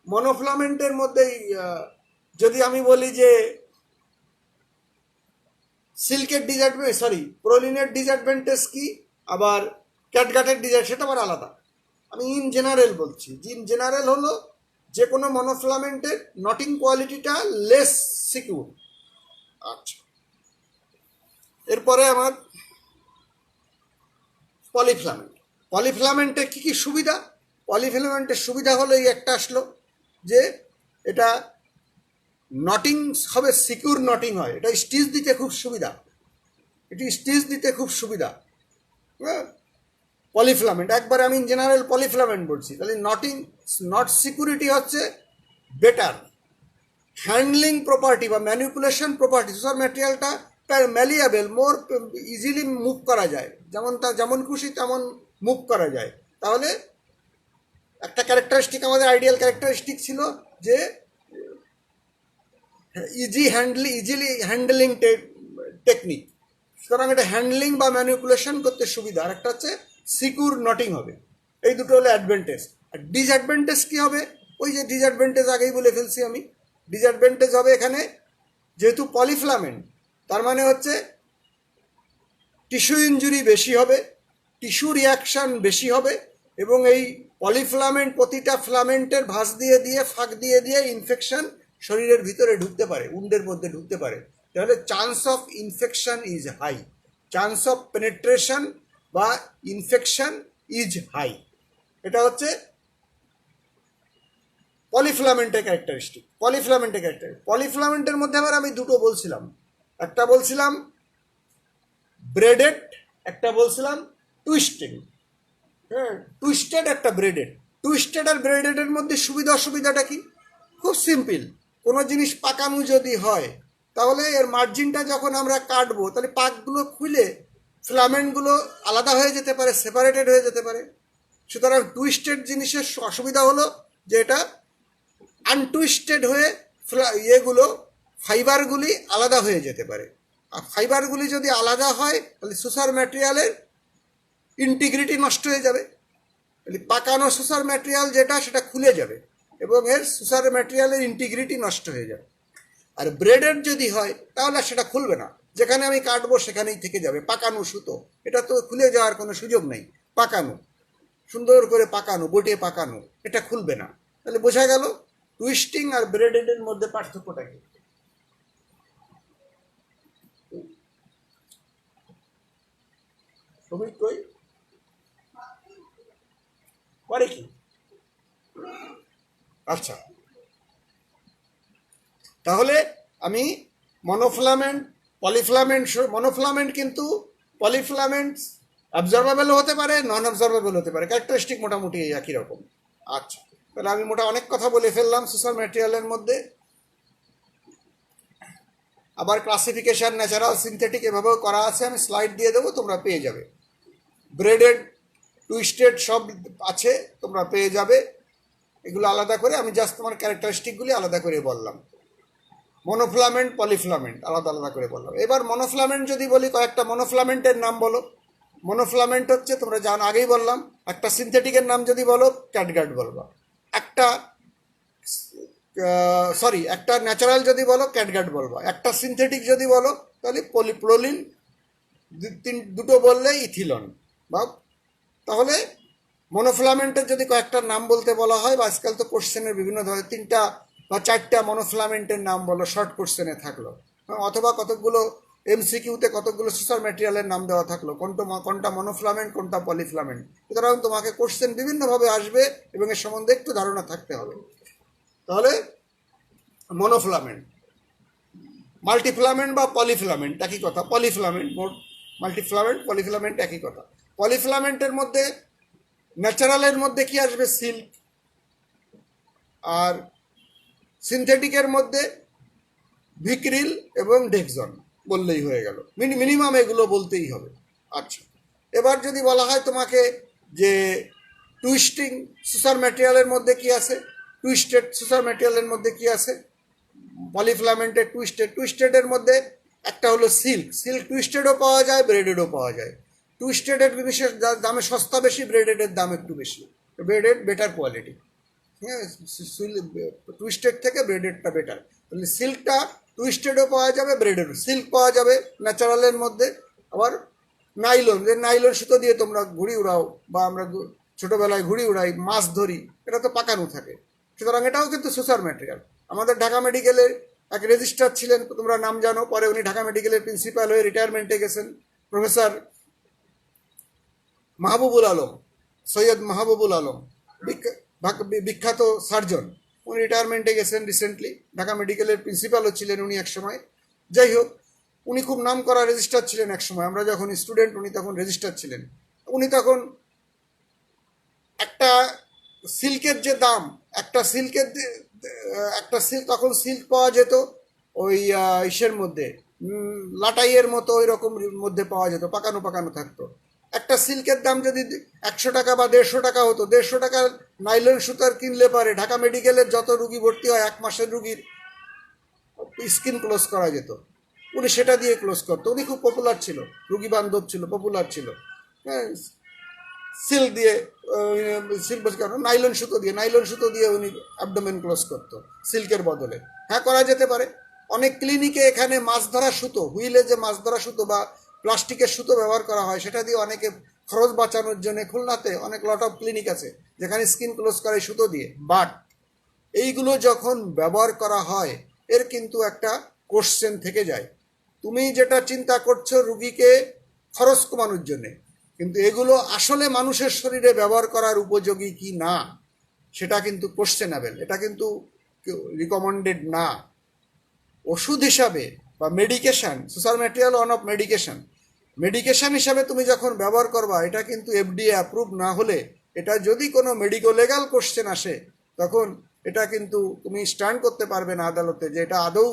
মনোফিলামেন্টের মধ্যেই যদি আমি বলি যে সিল্কের প্রোলিনের ডিসঅ্যাডভান্টেজ কি, আবার ক্যাটগাটের ডিসঅ্যাডভান্টেজ, সেটা আবার আলাদা। আমি ইন জেনারেল বলছি। ইন জেনারেল হলো যে কোনো মনোফিলামেন্টের নটিং কোয়ালিটিটা লেস সিকিউর। আচ্ছা, এরপরে আমার পলিফিলামেন্ট। পলিফিলামেন্টের কী কী সুবিধা? পলিফিলামেন্টের সুবিধা হলো এই একটা আসলো যে এটা নটিং হবে, সিকিউর নটিং হয়, এটা স্টিচ দিতে খুব সুবিধা, এটি স্টিচ দিতে খুব সুবিধা। হ্যাঁ, পলিফিলামেন্ট একবারে আমি জেনারেল পলিফিলামেন্ট বলছি। তাহলে নট সিকিউরিটি হচ্ছে বেটার। হ্যান্ডলিং প্রপার্টি বা ম্যানিপুলেশন প্রপার্টি, সুসার ম্যাটেরিয়ালটা ম্যালিয়াবেল, মোর ইজিলি মুভ করা যায়, যেমন খুশি তেমন মুভ করা যায়। তাহলে একটা ক্যারেক্টারিস্টিক, আমাদের আইডিয়াল ক্যারেক্টারিস্টিক ছিল যে ইজিলি হ্যান্ডলিং টেকনিক। সুতরাং এটা হ্যান্ডলিং বা ম্যানিপুলেশন করতে সুবিধা। আর একটা হচ্ছে সিকিউর নটিং হবে। এই দুটো হলো অ্যাডভান্টেজ। আর ডিসঅ্যাডভান্টেজ কী হবে? ওই যে ডিসঅ্যাডভান্টেজ আগেই বলে ফেলছি আমি। ডিসঅ্যাডভান্টেজ হবে এখানে যেহেতু পলিফিলামেন্ট, তার মানে হচ্ছে টিস্যু ইনজুরি বেশি হবে, টিস্যু রিয়াকশান বেশি হবে, এবং এই পলিফিলামেন্ট প্রতিটা ফিলামেন্টের ভাঁজ দিয়ে দিয়ে ফাঁক দিয়ে দিয়ে ইনফেকশন শরীরের ভিতরে ঢুকতে পারে, উন্ডের মধ্যে ঢুকতে পারে। তাহলে chance of infection is high, chance of penetration বা ইনফেকশন ইজ হাই। এটা হচ্ছে পলিফিলামেন্টের ক্যারেক্টারিস্টিক। পলিফিলামেন্টের মধ্যে আবার আমি দুটো বলছিলাম, একটা বলছিলাম ব্রেডেড, একটা বলছিলাম টুইস্টেড। হ্যাঁ, টুইস্টেড একটা ব্রেডেড। টুইস্টেড আর ব্রেডেডের মধ্যে সুবিধা অসুবিধাটা কি? খুব সিম্পল। কোনো জিনিস পাকানো যদি হয় তাহলে এর মার্জিনটা যখন আমরা কাটবো তাহলে পাকগুলো খুলে ফিলামেন্টগুলো আলাদা হয়ে যেতে পারে, সেপারেটেড হয়ে যেতে পারে। সুতরাং টুইস্টেড জিনিসের অসুবিধা হলো যে এটা আনটুইস্টেড হয়ে ফাইবারগুলি আলাদা হয়ে যেতে পারে। আর ফাইবারগুলি যদি আলাদা হয় তাহলে সুসার ম্যাটেরিয়ালের ইন্টিগ্রিটি নষ্ট হয়ে যাবে। তাহলে পাকানো সুসার ম্যাটেরিয়াল যেটা, সেটা খুলে যাবে এবং এর সুসার ম্যাটেরিয়ালের ইন্টিগ্রিটি নষ্ট হয়ে যাবে। আর ব্রেডেড যদি হয় তাহলে সেটা খুলবে না, যেখানে আমি কাটবো সেখানেই থেকে যাবে। পাকানো সুতো, এটা তো খুলে যাওয়ার কোনো সুযোগ নেই। পাকানো, সুন্দর করে পাকানো, বটে পাকানো, এটা খুলবে না। তাহলে বোঝা গেল টুইস্টিং আর ব্রেডেডের মধ্যে পার্থক্যটা কি। শ্রমিক কই করে কি? আচ্ছা, তাহলে আমি মনোফিলামেন্ট, পলিফিলামেন্ট, মনোফিলামেন্ট কিন্তু পলিফিলামেন্ট অবজারভেবল হতে পারে, নন অবজারভেবল হতে পারে, ক্যারেক্টারিস্টিক মোটামুটি একই রকম। আচ্ছা, তাহলে আমি অনেক কথা বলে ফেললাম সুসার ম্যাটেরিয়ালের মধ্যে। আবার ক্লাসিফিকেশন ন্যাচারাল সিনথেটিক এভাবেও করা আছে, আমি স্লাইড দিয়ে দেবো, তোমরা পেয়ে যাবে। ব্রেডেড, টুইস্টেড সব আছে, তোমরা পেয়ে যাবে। এগুলো আলাদা করে আমি জাস্ট তোমার ক্যারেক্টারিস্টিকগুলি আলাদা করে বললাম। মনোফিলামেন্ট, পলিফিলামেন্ট আলাদা আলাদা করে বললাম। এবার মনোফিলামেন্ট যদি বলি, কয়েকটা মনোফিলামেন্টের নাম বলো। মনোফিলামেন্ট হচ্ছে, তোমরা জানো, আগেই বললাম, একটা সিনথেটিকের নাম যদি বলো ক্যাটগাট বলবা, একটা ন্যাচারাল যদি বলো ক্যাটগাট বলবা, একটা সিনথেটিক যদি বলো তাহলে পলিপ্রোলিন, দুটো বললে ইথিলন বা। তাহলে মনোফিলামেন্টের যদি কয়েকটা নাম বলতে বলা হয়, বা আজকাল তো কোশ্চেনের বিভিন্ন ধরনের 3টা বা 4টা মনোফিলামেন্টের নাম বলো, শর্ট কোশ্চেনে থাকলো, অথবা কতকগুলো এমসিকিউতে কতকগুলো সোশ্যাল ম্যাটেরিয়ালের নাম দেওয়া থাকলো, কোনটা মনোফিলামেন্ট কোনটা পলিফিলামেন্ট। সুতরাং তোমাকে কোশ্চেন বিভিন্নভাবে আসবে এবং এর সম্বন্ধে একটু ধারণা থাকতে হবে। তাহলে মনোফিলামেন্ট, মাল্টিফিলামেন্ট বা পলিফিলামেন্ট একই কথা। পলিফিলামেন্ট, মোট মাল্টিফিলামেন্ট, পলিফিলামেন্ট একই কথা। পলিফিলামেন্টের মধ্যে ন্যাচারালের মধ্যে কি আসবে? সিল্ক। আর সিনথেটিকের মধ্যে ভিক্রিল এবং ডেক্সন বললেই হয়ে গেল, মিনিমাম এগুলো বলতেই হবে। আচ্ছা, এবার যদি বলা হয় তোমাকে যে টুইস্টিং সুসার ম্যাটেরিয়ালের মধ্যে কি আছে, টুইস্টেড সুসার ম্যাটেরিয়ালের মধ্যে কি আছে, পলিফিলামেন্টের টুইস্টেডের মধ্যে একটা হলো সিল্ক। সিল্ক টুইস্টেডও পাওয়া যায়, ব্রেডেডও পাওয়া যায়। টুইস্টেডের বিশেষ দামে সস্তা বেশি, ব্রেডেডের দাম একটু বেশি। ব্রেডেড বেটার কোয়ালিটি, হ্যাঁ, টুইস্টেড থেকে ব্রেডেডটা বেটার। তাহলে সিল্কটা টুইস্টেডও পাওয়া যাবে, ব্রেডেডও। সিল্ক পাওয়া যাবে ন্যাচারালের মধ্যে। আবার নাইলন, যে নাইলন সুতো দিয়ে তোমরা ঘুড়ি উড়াও, বা আমরা ছোটোবেলায় ঘুড়ি উড়াই, মাছ ধরি, এটা তো পাকানো থাকে। সুতরাং এটাও কিন্তু সুসার ম্যাটেরিয়াল। আমাদের ঢাকা মেডিকেলের এক রেজিস্ট্রার ছিলেন, তোমরা নাম জানো, পরে উনি ঢাকা মেডিকেলের প্রিন্সিপাল হয়ে রিটায়ারমেন্টে গেছেন, প্রফেসর মাহবুবুল আলম, সৈয়দ মাহবুবুল আলম, বিখ্যাত সার্জন। উনি রিটায়ারমেন্টে গেছেন রিসেন্টলি, ঢাকা মেডিকেলের প্রিন্সিপালও ছিলেন উনি এক সময়। যাই হোক, উনি খুব নাম করা রেজিস্ট্রার ছিলেন এক সময়। আমরা যখন স্টুডেন্ট, উনি তখন রেজিস্ট্রার ছিলেন। উনি তখন একটা সিল্কের যে দাম, একটা সিল্ক, তখন সিল্ক পাওয়া যেত ওই ইসের মধ্যে, লাটাইয়ের মতো ওই রকম মধ্যে পাওয়া যেত, পাকানো পাকানো থাকতো। একটা সিল্কের দাম যদি 100 টাকা বা 150 টাকা হতো, 150 টাকার নাইলন সুতার কিনলে পারে ঢাকা মেডিকেলের যত রুগী ভর্তি হয়, 1 মাসের রুগীর স্কিন ক্লোজ করা যেত। উনি সেটা দিয়ে ক্লোজ করতো। উনি খুব পপুলার ছিল, রুগী বান্ধব ছিল, পপুলার ছিল। হ্যাঁ, সিল্ক দিয়ে, সিল্ক নাইলন সুতো দিয়ে উনি অ্যাবডোমেন ক্লোজ করতো সিল্কের বদলে। হ্যাঁ, করা যেতে পারে। অনেক ক্লিনিকে এখানে মাছ ধরা সুতো, হুইলে যে মাছ ধরা সুতো বা প্লাস্টিকের সুতো ব্যবহার করা হয়, সেটা দিয়ে অনেকে খরচ বাঁচানোর জন্য, খুলনাতে অনেক লট অফ ক্লিনিক আছে যেখানে স্কিন ক্লোজ করে সুতো দিয়ে। বাট এইগুলো যখন ব্যবহার করা হয়, এর কিন্তু একটা কোশ্চেন থেকে যায়। তুমি যেটা চিন্তা করছো রুগীকে খরচ কমানোর জন্যে, কিন্তু এগুলো আসলে মানুষের শরীরে ব্যবহার করার উপযোগী কি না, সেটা কিন্তু কোশ্চেনেবল, এটা কিন্তু রিকমেন্ডেড না। ওষুধ হিসাবে বা medication, social material one of medication হিসাবে তুমি যখন ব্যবহার করবা, এটা কিন্তু এফডিএ অ্যাপ্রুভ না হলে, এটা যদি কোনো মেডিকো লিগ্যাল কোশ্চেন আসে, তখন এটা কিন্তু তুমি স্ট্যান্ড করতে পারবে না আদালতে যে এটা আদৌ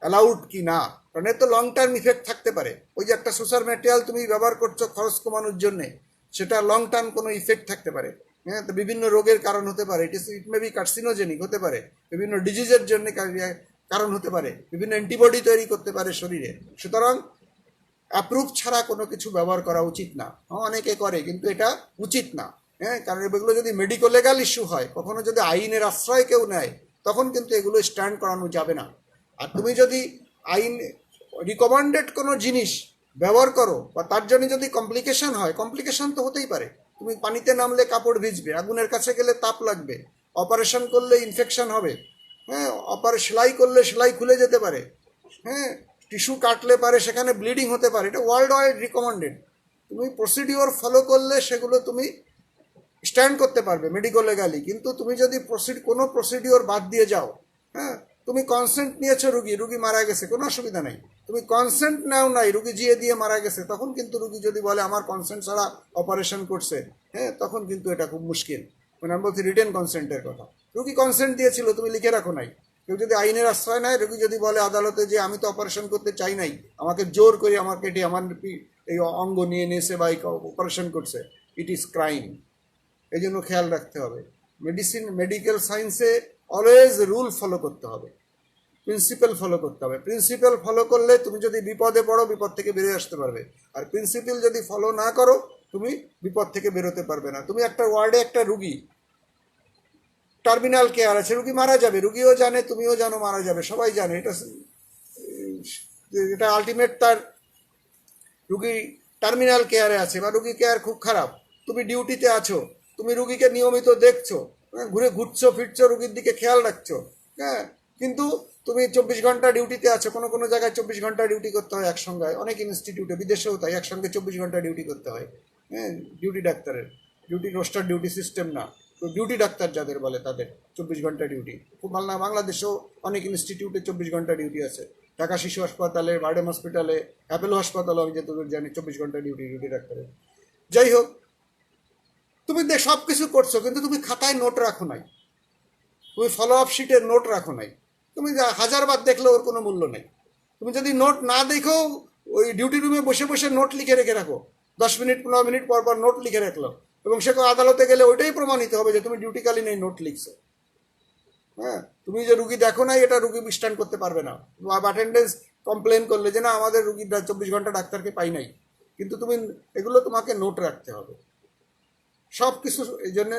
অ্যালাউড কি না। কারণ এর তো লং টার্ম ইফেক্ট থাকতে পারে। ওই যে একটা সোশ্যাল ম্যাটেরিয়াল তুমি ব্যবহার করছো খরচ কমানোর জন্যে, সেটা লং টার্ম কোনো ইফেক্ট থাকতে পারে। হ্যাঁ, তো বিভিন্ন রোগের কারণ হতে পারে, ইট মে বি কার্সিনোজেনিক হতে পারে, বিভিন্ন ডিজিজের জন্য কারণ হতে পারে, বিভিন্ন অ্যান্টিবডি তৈরি করতে পারে শরীরে। সুতরাং অ্যাপ্রুভ ছাড়া কোনো কিছু ব্যবহার করা উচিত না। অনেকে করে, কিন্তু এটা উচিত না। হ্যাঁ, কারণ এগুলো যদি মেডিকো লিগ্যাল ইস্যু হয়, কখনো যদি আইনের আশ্রয় কেউ নেয়, তখন কিন্তু এগুলো স্ট্যান্ড করানো যাবে না। আর তুমি যদি আইন রিকমেন্ডেড কোনো জিনিস ব্যবহার করো, বা তার জন্য যদি কমপ্লিকেশন হয়, কমপ্লিকেশন তো হতেই পারে। তুমি পানিতে নামলে কাপড় ভিজবে, আগুনের কাছে গেলে তাপ লাগবে, অপারেশন করলে ইনফেকশন হবে, হ্যাঁ, সেলাই করলে সেলাই খুলে যেতে পারে, হ্যাঁ, টিস্যু কাটলে পারে সেখানে ব্লিডিং হতে পারে। এটা ওয়ার্ল্ড ওয়াইড রিকমেন্ডেড। তুমি প্রসিডিওর ফলো করলে সেগুলো তুমি স্ট্যান্ড করতে পারবে মেডিকো লিগালি। কিন্তু তুমি যদি কোনো প্রসিডিওর বাদ দিয়ে যাও, হ্যাঁ, তুমি কনসেন্ট নিয়েছো, রুগী মারা গেছে, কোনো অসুবিধা নেই। তুমি কনসেন্ট নাও নাই, রুগী জিয়ে দিয়ে মারা গেছে, তখন কিন্তু রুগী যদি বলে আমার কনসেন্ট ছাড়া অপারেশন করছে, হ্যাঁ, তখন কিন্তু এটা খুব মুশকিল। মানে আমি বলছি রিটেন কনসেন্টের কথা। রুগী কনসেন্ট দিয়েছিল, তুমি লিখে রাখো নাই। কেউ যদি আইনের আশ্রয় নেয়, রুগী যদি বলে আদালতে যে আমি তো অপারেশন করতে চাই নাই, আমাকে জোর করে আমার কেটে আমার এই অঙ্গ নিয়ে নিয়েছে বা অপারেশন করছে, ইট ইজ ক্রাইম। এই জন্য খেয়াল রাখতে হবে। মেডিকেল সায়েন্সে অলওয়েজ রুল ফলো করতে হবে, প্রিন্সিপাল ফলো করতে হবে। প্রিন্সিপাল ফলো করলে তুমি যদি বিপদে পড়ো, বিপদ থেকে বেরিয়ে আসতে পারবে। আর প্রিন্সিপাল যদি ফলো না করো, তুমি বিপদ থেকে বেরোতে পারবে না। তুমি একটা ওয়ার্ডে একটা রুগী, টার্মিনাল কেয়ার আছে, রুগী মারা যাবে, রুগীও জানে, তুমিও জানো মারা যাবে, সবাই জানে। এটা আলটিমেট, তার রুগী টার্মিনাল কেয়ারে আছে বা রুগী কেয়ার খুব খারাপ, তুমি ডিউটিতে আছো, তুমি রুগীকে নিয়মিত দেখছো, হ্যাঁ, ঘুরছো ফিরছো, রুগীর দিকে খেয়াল রাখছো, হ্যাঁ, কিন্তু তুমি 24 ঘন্টা ডিউটিতে আছো। কোনো কোনো জায়গায় 24 ঘন্টা ডিউটি করতে হয় একসঙ্গে, অনেক ইনস্টিটিউটে বিদেশেও তাই একসঙ্গে 24 ঘন্টা ডিউটি করতে হয়। হ্যাঁ, ডিউটি ডাক্তারের ডিউটি রোস্টার ডিউটি সিস্টেম না, তো ডিউটি ডাক্তার যাদের বলে তাদের 24 ঘন্টা ডিউটি। খুব ভালো না, বাংলাদেশেও অনেক ইনস্টিটিউটে 24 ঘন্টা ডিউটি আছে। ঢাকা শিশু হাসপাতালে, বারডেম হসপিটালে, অ্যাপেলো হাসপাতালে আমি যতদূর জানি 24 ঘন্টা ডিউটি ডাক্তারের। যাই হোক, তুমি সব কিছু করছো কিন্তু তুমি খাতায় নোট রাখো নাই, তুমি ফলো আপ শিটের নোট রাখো নাই। তুমি 1000 বার দেখলে ওর কোনো মূল্য নেই। তুমি যদি নোট না দেখো, ওই ডিউটি রুমে বসে বসে নোট লিখে রেখে রাখো, 10 মিনিট 15 মিনিট পর পর নোট লিখে রাখলো, এবং সে আদালতে গেলে ওইটাই প্রমাণিত হবে যে তুমি ডিউটিকালীন এই নোট লিখছো। হ্যাঁ, তুমি যে রুগী দেখো নাই এটা রুগী স্ট্যান্ড করতে পারবে না। অ্যাটেন্ডেন্স কমপ্লেন করলে যে না আমাদের রুগীরা 24 ঘন্টা ডাক্তারকে পাই নাই, কিন্তু তুমি এগুলো তোমাকে নোট রাখতে হবে সব কিছু। এই জন্য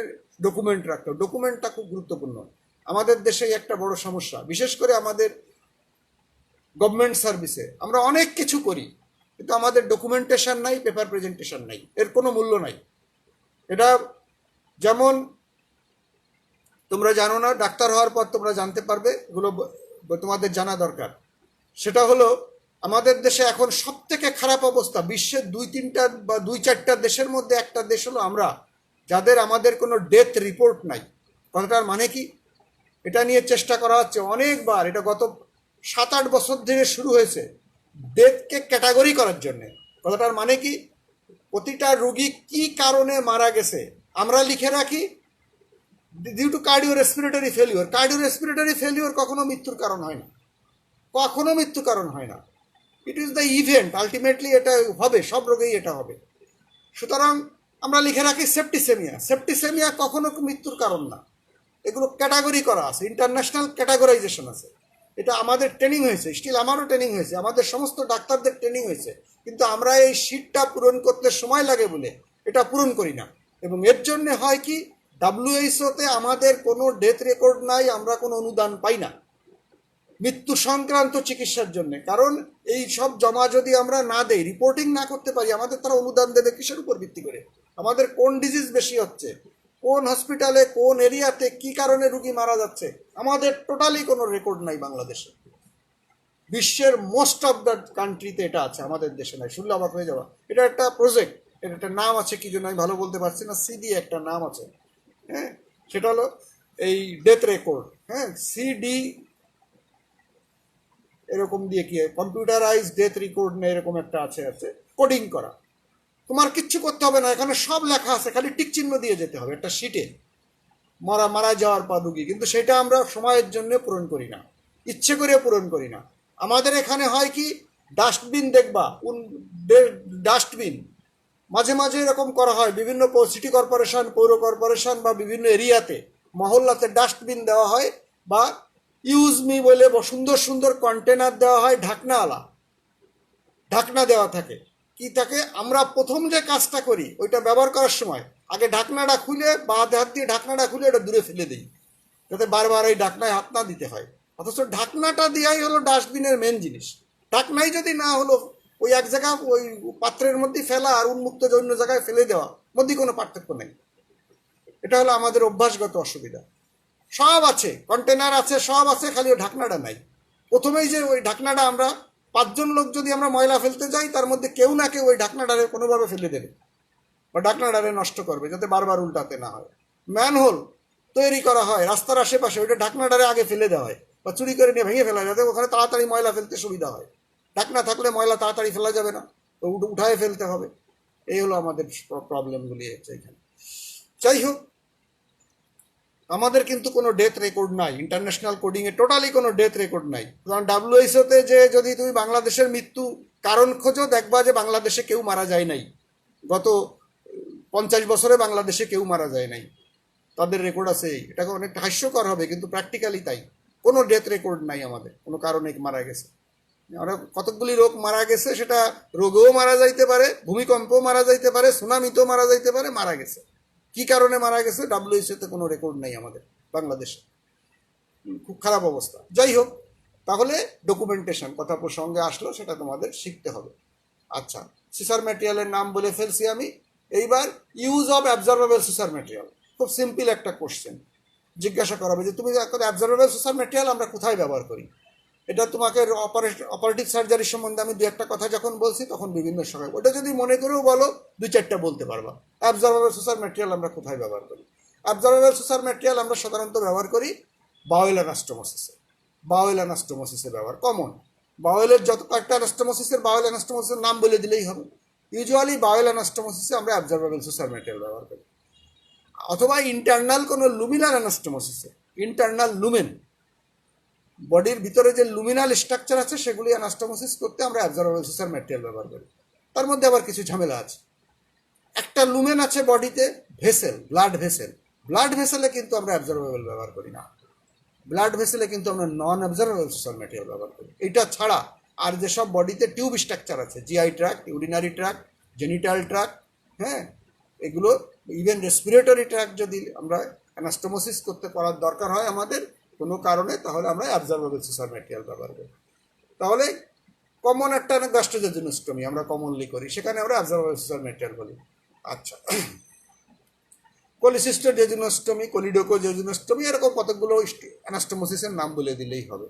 ডকুমেন্ট রাখতে হবে, ডকুমেন্টটা খুব গুরুত্বপূর্ণ। আমাদের দেশে একটা বড় সমস্যা, বিশেষ করে আমাদের গভর্নমেন্ট সার্ভিসে আমরা অনেক কিছু করি কিন্তু আমাদের ডকুমেন্টেশন নাই, পেপার প্রেজেন্টেশন নাই, এর কোনো মূল্য নাই। এটা যেমন তোমরা জানো না, ডাক্তার হওয়ার পর তোমরা জানতে পারবে, এগুলো তোমাদের জানা দরকার। সেটা হলো আমাদের দেশে এখন সব থেকে খারাপ অবস্থা, বিশ্বের 2-3টা বা 2-4টা দেশের মধ্যে একটা দেশ হলো আমরা, যাদের আমাদের কোনো ডেথ রিপোর্ট নাই। কথাটার মানে কি? এটা নিয়ে চেষ্টা করা হচ্ছে অনেকবার, এটা গত 7-8 বছর ধরে শুরু হয়েছে, ডেথকে ক্যাটাগরি করার জন্যে। কথাটার মানে কি? প্রতিটা রুগী কি কারণে মারা গেছে আমরা লিখে রাখি, due to cardio respiratory failure. Cardio respiratory failure কখনো মৃত্যুর কারণ হয় না, কখনো মৃত্যু কারণ হয় না। It is the event, ultimately এটা হবে, সব রোগেই এটা হবে। সুতরাং আমরা লিখে রাখি সেপ্টিসেমিয়া। সেপ্টিসেমিয়া কখনো মৃত্যুর কারণ না। এগুলো ক্যাটাগরি করা আছে, ইন্টারন্যাশনাল ক্যাটাগরাইজেশন আছে। এটা আমাদের ট্রেনিং হয়েছে, স্টিল আমারও ট্রেনিং হয়েছে, আমাদের সমস্ত ডাক্তারদের ট্রেনিং হয়েছে, কিন্তু আমরা এই শীটটা পূরণ করতে সময় লাগে বলে এটা পূরণ করি না। এবং এর জন্যে হয় কি, ডাব্লিউএইচওতে আমাদের কোনো ডেথ রেকর্ড নাই, আমরা কোনো অনুদান পাই না মৃত্যু সংক্রান্ত চিকিৎসার জন্য। কারণ এই সব জমা যদি আমরা না দেই, রিপোর্টিং না করতে পারি, আমাদের তারা অনুদান দেবে কিসের উপর ভিত্তি করে? আমাদের কোন ডিজিজ বেশি হচ্ছে, কোন হসপিটালে কোন এরিয়াতে কি কারণে রুগী মারা যাচ্ছে, আমাদের টোটালি কোনো রেকর্ড নাই বাংলাদেশে। বিশ্বের মোস্ট অফ দ্য কান্ট্রিতে এটা আছে, আমাদের দেশে নাই। শুনলে অবাক হয়ে যাওয়া। এটা একটা প্রজেক্ট, এটা একটা নাম আছে, কি জন্য আমি ভালো বলতে পারছি না, সিডি একটা নাম আছে। হ্যাঁ, সেটা হলো এই ডেথ রেকর্ড। হ্যাঁ, সিডি এরকম দিয়ে কি কম্পিউটারাইজ ডেথ রেকর্ড না এরকম একটা আছে কোডিং করা। তোমার কিচ্ছু করতে হবে না, এখানে সব লেখা আছে, খালি টিক চিহ্ন দিয়ে যেতে হবে একটা শিটে, মারা যাওয়ার পর রুগী। কিন্তু সেটা আমরা সময়ের জন্য পূরণ করি না, ইচ্ছে করে পূরণ করি না। আমাদের এখানে হয় কি, ডাস্টবিন দেখবা, ডাস্টবিন মাঝে মাঝে এরকম করা হয়, বিভিন্ন সিটি কর্পোরেশন, পৌর কর্পোরেশন বা বিভিন্ন এরিয়াতে মহল্লাতে ডাস্টবিন দেওয়া হয়, বা ইউজ মি বলে সুন্দর সুন্দর কন্টেনার দেওয়া হয়, ঢাকনাওয়ালা, ঢাকনা দেওয়া থাকে। কি থাকে, আমরা প্রথম যে কাজটা করি ওইটা ব্যবহার করার সময় আগে ঢাকনাটা খুলে, বা হাত দিয়ে ঢাকনাটা খুলে ওটা দূরে ফেলে দিই, যাতে বারবার এই ঢাকনায় হাত না দিতে হয়। অথচ ঢাকনাটা দেওয়াই হলো ডাস্টবিনের মেন জিনিস। ঢাকনাই যদি না হলো, ওই এক জায়গা ওই পাত্রের মধ্যে ফেলা আর উন্মুক্ত অন্য জায়গায় ফেলে দেওয়া, মধ্যে কোনো পার্থক্য নেই। এটা হলো আমাদের অভ্যাসগত অসুবিধা। সব আছে, কন্টেনার আছে, সব আছে, খালি ওই ঢাকনাটা নাই। প্রথমেই যে ওই ঢাকনাটা, আমরা 5জন লোক যদি আমরা ময়লা ফেলতে যাই, তার মধ্যে কেউ না কেউ ওই ঢাকনাটারে কোনোভাবে ফেলে দেবে বা ঢাকনাটারে নষ্ট করবে, যাতে বারবার উল্টাতে না হয়। ম্যানহোল তৈরি করা হয় রাস্তার আশেপাশে, ওইটা ঢাকনাটারে আগে ফেলে দেওয়া হয় বা চুরি করে নিয়ে ভেঙে ফেলা, যাতে ওখানে তাড়াতাড়ি ময়লা ফেলতে সুবিধা হয়। ঢাকনা থাকলে ময়লা তাড়াতাড়ি ফেলা যাবে না, তো উঠায় ফেলতে হবে। এই হলো আমাদের প্রবলেমগুলি হচ্ছে এখানে। যাই হোক, আমাদের কিন্তু কোনো ডেথ রেকর্ড নাই, ইন্টারন্যাশনাল কোডিংয়ে টোটালি কোনো ডেথ রেকর্ড নাই। কারণ ডাব্লিউএইচওতে যে যদি তুমি বাংলাদেশের মৃত্যু কারণ খোঁজো, দেখবা যে বাংলাদেশে কেউ মারা যায় নাই, গত 50 বছরে বাংলাদেশে কেউ মারা যায় নাই, তাদের রেকর্ড আছে। এটাকে অনেক হাস্যকর হবে, কিন্তু প্র্যাকটিক্যালি তাই। কোনো ডেথ রেকর্ড নাই আমাদের, কোনো কারণে মারা গেছে। আমরা কতকগুলি রোগ মারা গেছে, সেটা রোগেও মারা যাইতে পারে, ভূমিকম্পও মারা যাইতে পারে, সুনামিতেও মারা যাইতে পারে, মারা গেছে। কি কারণে মারা গেছে ডাব্লিউএইচওতে কোনো রেকর্ড নেই আমাদের বাংলাদেশে। খুব খারাপ অবস্থা। যাই হোক, তাহলে ডকুমেন্টেশন কথা প্রসঙ্গে আসলো, সেটা তোমাদের শিখতে হবে। আচ্ছা, সিসার ম্যাটেরিয়ালের নাম বলে ফেলছি আমি। এইবার use of absorbable suture material, খুব সিম্পল একটা কোশ্চেন জিজ্ঞাসা করা হবে যে তুমি অ্যাবজর্বেবল সুসার ম্যাটেরিয়াল আমরা কোথায় ব্যবহার করি। এটা তোমাকে অপারেটিভ সার্জারি সম্বন্ধে আমি দু একটা কথা যখন বলছি তখন বিভিন্ন সময় ওটা যদি মনে করেও বলো 2-4টা বলতে পারবা। অ্যাবজর্বেবল সুসার ম্যাটেরিয়াল আমরা কোথায় ব্যবহার করি? অ্যাবজর্বেবল সুসার ম্যাটেরিয়াল আমরা সাধারণত ব্যবহার করি বাওয়েল অ্যানাস্টোমোসিসে। বাওয়েল অ্যানাস্টোমোসিসে ব্যবহার কমন। বাওয়েলের যত কয়েকটা অ্যানাস্টোমোসিসের বাওয়েল অ্যানাস্টোমোসিসের নাম বলে দিলেই হবে। ইউজুয়ালি বাওয়েল অ্যানাস্টোমোসিসে আমরা অ্যাবজর্বেবল সুসার ম্যাটেরিয়াল ব্যবহার করি, অথবা ইন্টারনাল কোনো লুমিনাল অ্যানাস্টোমোসিসে, ইন্টারনাল লুমেন, বডির ভিতরে যে লুমিনাল স্ট্রাকচার আছে সেগুলি অ্যানাস্টোমোসিস করতে আমরা অ্যাবজর্বেবল সুসার ম্যাটেরিয়াল ব্যবহার করি। তার মধ্যে আবার কিছু ঝামেলা আছে। একটা লুমেন আছে বডিতে, ভেসেল, ব্লাড ভেসেল। ব্লাড ভেসেলে কিন্তু আমরা অ্যাবজর্বেবল ব্যবহার করি না। ব্লাড ভেসেলে কিন্তু আমরা নন অ্যাবজর্বেবল সুসার ম্যাটেরিয়াল ব্যবহার করি। এটা ছাড়া আর যেসব বডিতে টিউব স্ট্রাকচার আছে, GI tract, urinary tract, genital tract, হ্যাঁ, এগুলো ইভেন রেসপিরেটরি ট্র্যাক্ট যদি আমরা অ্যানাস্টোমোসিস করতে করার দরকার হয় আমাদের কোনো কারণে, তাহলে আমরা অ্যাবজর্বেবল সুসার ম্যাটেরিয়াল ব্যবহার করি। তাহলে কমন একটা গ্যাস্ট্রোজেজুনোস্টমি আমরা কমনলি করি, সেখানে আমরা অ্যাবজর্বেবল সুসার ম্যাটেরিয়াল বলি। আচ্ছা, কোলিসিস্টোজেজুনোস্টমি, কোলিডোকোজেজুনোস্টমি, এরকম কতগুলো অ্যানাস্টোমোসিসের নাম বলে দিলেই হবে,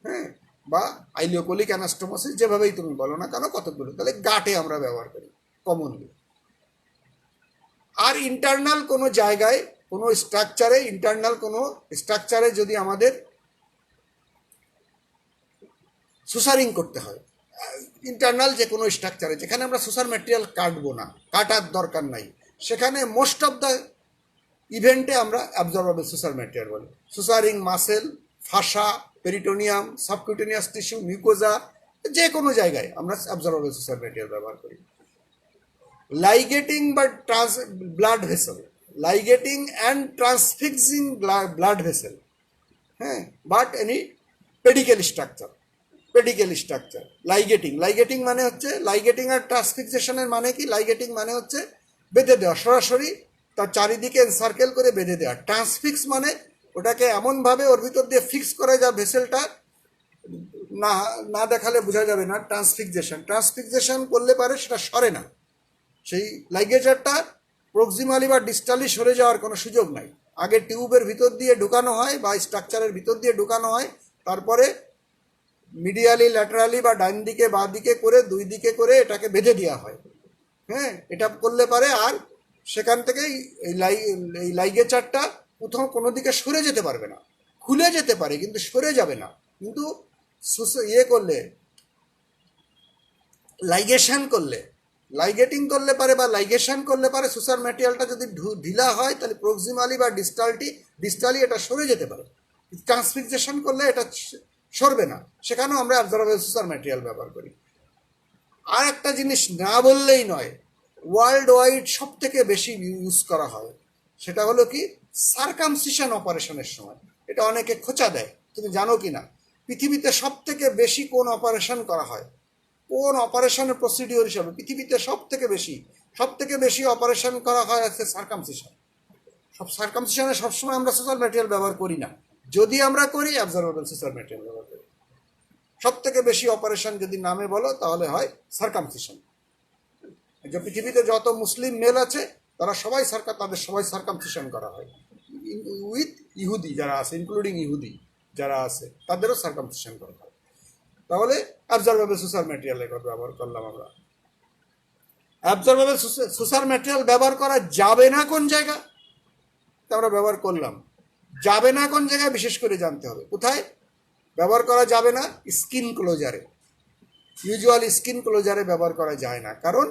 হ্যাঁ, বা আইলিওকোলিক অ্যানাস্টোমোসিস, যেভাবেই তুমি বলো না কেন, কতগুলো। তাহলে গাটে আমরা ব্যবহার করি কমনলি। আর ইন্টারনাল কোনো জায়গায়, কোনো স্ট্রাকচারে, ইন্টারনাল কোনো স্ট্রাকচারে যদি আমাদের সুসারিং করতে হয়, ইন্টারনাল যে কোনো স্ট্রাকচারে যেখানে আমরা সুসার ম্যাটেরিয়াল কাটবো না, কাটার দরকার নাই, সেখানে মোস্ট অফ দ্য ইভেন্টে আমরা অ্যাবজর্বেবল সুসার ম্যাটেরিয়াল বলি। Suturing muscle, fascia, peritoneum, subcutaneous tissue, mucosa, যে কোনো জায়গায় আমরা অ্যাবজর্বেবল সুসার ম্যাটেরিয়াল ব্যবহার করি। লাইগেটিং বা blood vessel, ligating and transfixing blood vessel, হ্যাঁ, but any pedicle structure, pedicle structure. Ligating, ligating মানে হচ্ছে, লাইগেটিং আর ট্রান্সফিক্সেশনের মানে কি? লাইগেটিং মানে হচ্ছে বেঁধে দেওয়া, সরাসরি তার চারিদিকে সার্কেল করে বেঁধে দেওয়া। ট্রান্সফিক্স মানে ওটাকে এমনভাবে ওর ভিতর দিয়ে ফিক্স করে যা ভেসেলটা না না দেখালে বোঝা যাবে না। ট্রান্সফিক্সেশন, ট্রান্সফিক্সেশন করলে পারে সেটা সরে না, সেই লাইগেচারটা প্রক্সিমালি বা ডিস্টালি সরে যাওয়ার কোনো সুযোগ নাই। আগে টিউবের ভিতর দিয়ে ঢুকানো হয় বা স্ট্রাকচারের ভিতর দিয়ে ঢুকানো হয়, তারপরে মিডিয়ালি, ল্যাটারালি বা ডাইন দিকে বা দিকে করে, দুই দিকে করে এটাকে বেঁধে দেওয়া হয়, হ্যাঁ। এটা করলে পারে আর সেখান থেকেই এই লাইগেচারটা কোথাও কোনো দিকে সরে যেতে পারবে না, খুলে যেতে পারে কিন্তু সরে যাবে না। কিন্তু ইয়ে করলে, লাইগেশন করলে, লাইগেটিং করলে পারে বা লাইগেশন করলে পারে সুসার ম্যাটেরিয়ালটা যদি ঢিলা হয় তাহলে প্রক্সিমালি বা ডিস্টালি এটা সরে যেতে পারে। ট্রান্সফিক্সেশন করলে এটা সরবে না, সেখানেও আমরা অ্যাবজর্বেবল সুসার ম্যাটেরিয়াল ব্যবহার করি। আর একটা জিনিস না বললেই নয়, ওয়ার্ল্ড ওয়াইড সব থেকে বেশি ইউজ করা হয়, সেটা হলো কি সারকামসিশন অপারেশনের সময়। এটা অনেকে খোঁচা দেয়, তুমি জানো কি না পৃথিবীতে সব থেকে বেশি কোন অপারেশন করা হয়, কোন অপারেশনের প্রসিডিওর হিসাবে পৃথিবীতে সব থেকে বেশি অপারেশন করা হয় আছে সারকামসিশন। সারকামসিশনে সবসময় আমরা সুসার ম্যাটেরিয়াল ব্যবহার করি না, যদি আমরা করি অ্যাবজর্বেবল সুসার ম্যাটেরিয়াল ব্যবহার করি। সব থেকে বেশি অপারেশন যদি নামে বলো তাহলে হয় সারকামসিশন। যে পৃথিবীতে যত মুসলিম মেল আছে তারা সবাই তাদের সবাই সারকামসিশন করা হয়, উইথ ইহুদি যারা আছে, ইনক্লুডিং ইহুদি যারা আছে তাদেরও সারকামসিশন করা হয়। তাহলে অ্যাবজর্বেবল সুসার ম্যাটেরিয়াল এবার ব্যবহার করলাম আমরা। অ্যাবজর্বেবল সুসার ম্যাটেরিয়াল ব্যবহার করা যাবে না কোন জায়গা, তা আমরা ব্যবহার করলাম। যাবে না কোন জায়গায় বিশেষ করে জানতে হবে। কোথায় ব্যবহার করা যাবে না? স্কিন ক্লোজারে। ইউজুয়ালি স্কিন ক্লোজারে ব্যবহার করা যায় না, কারণ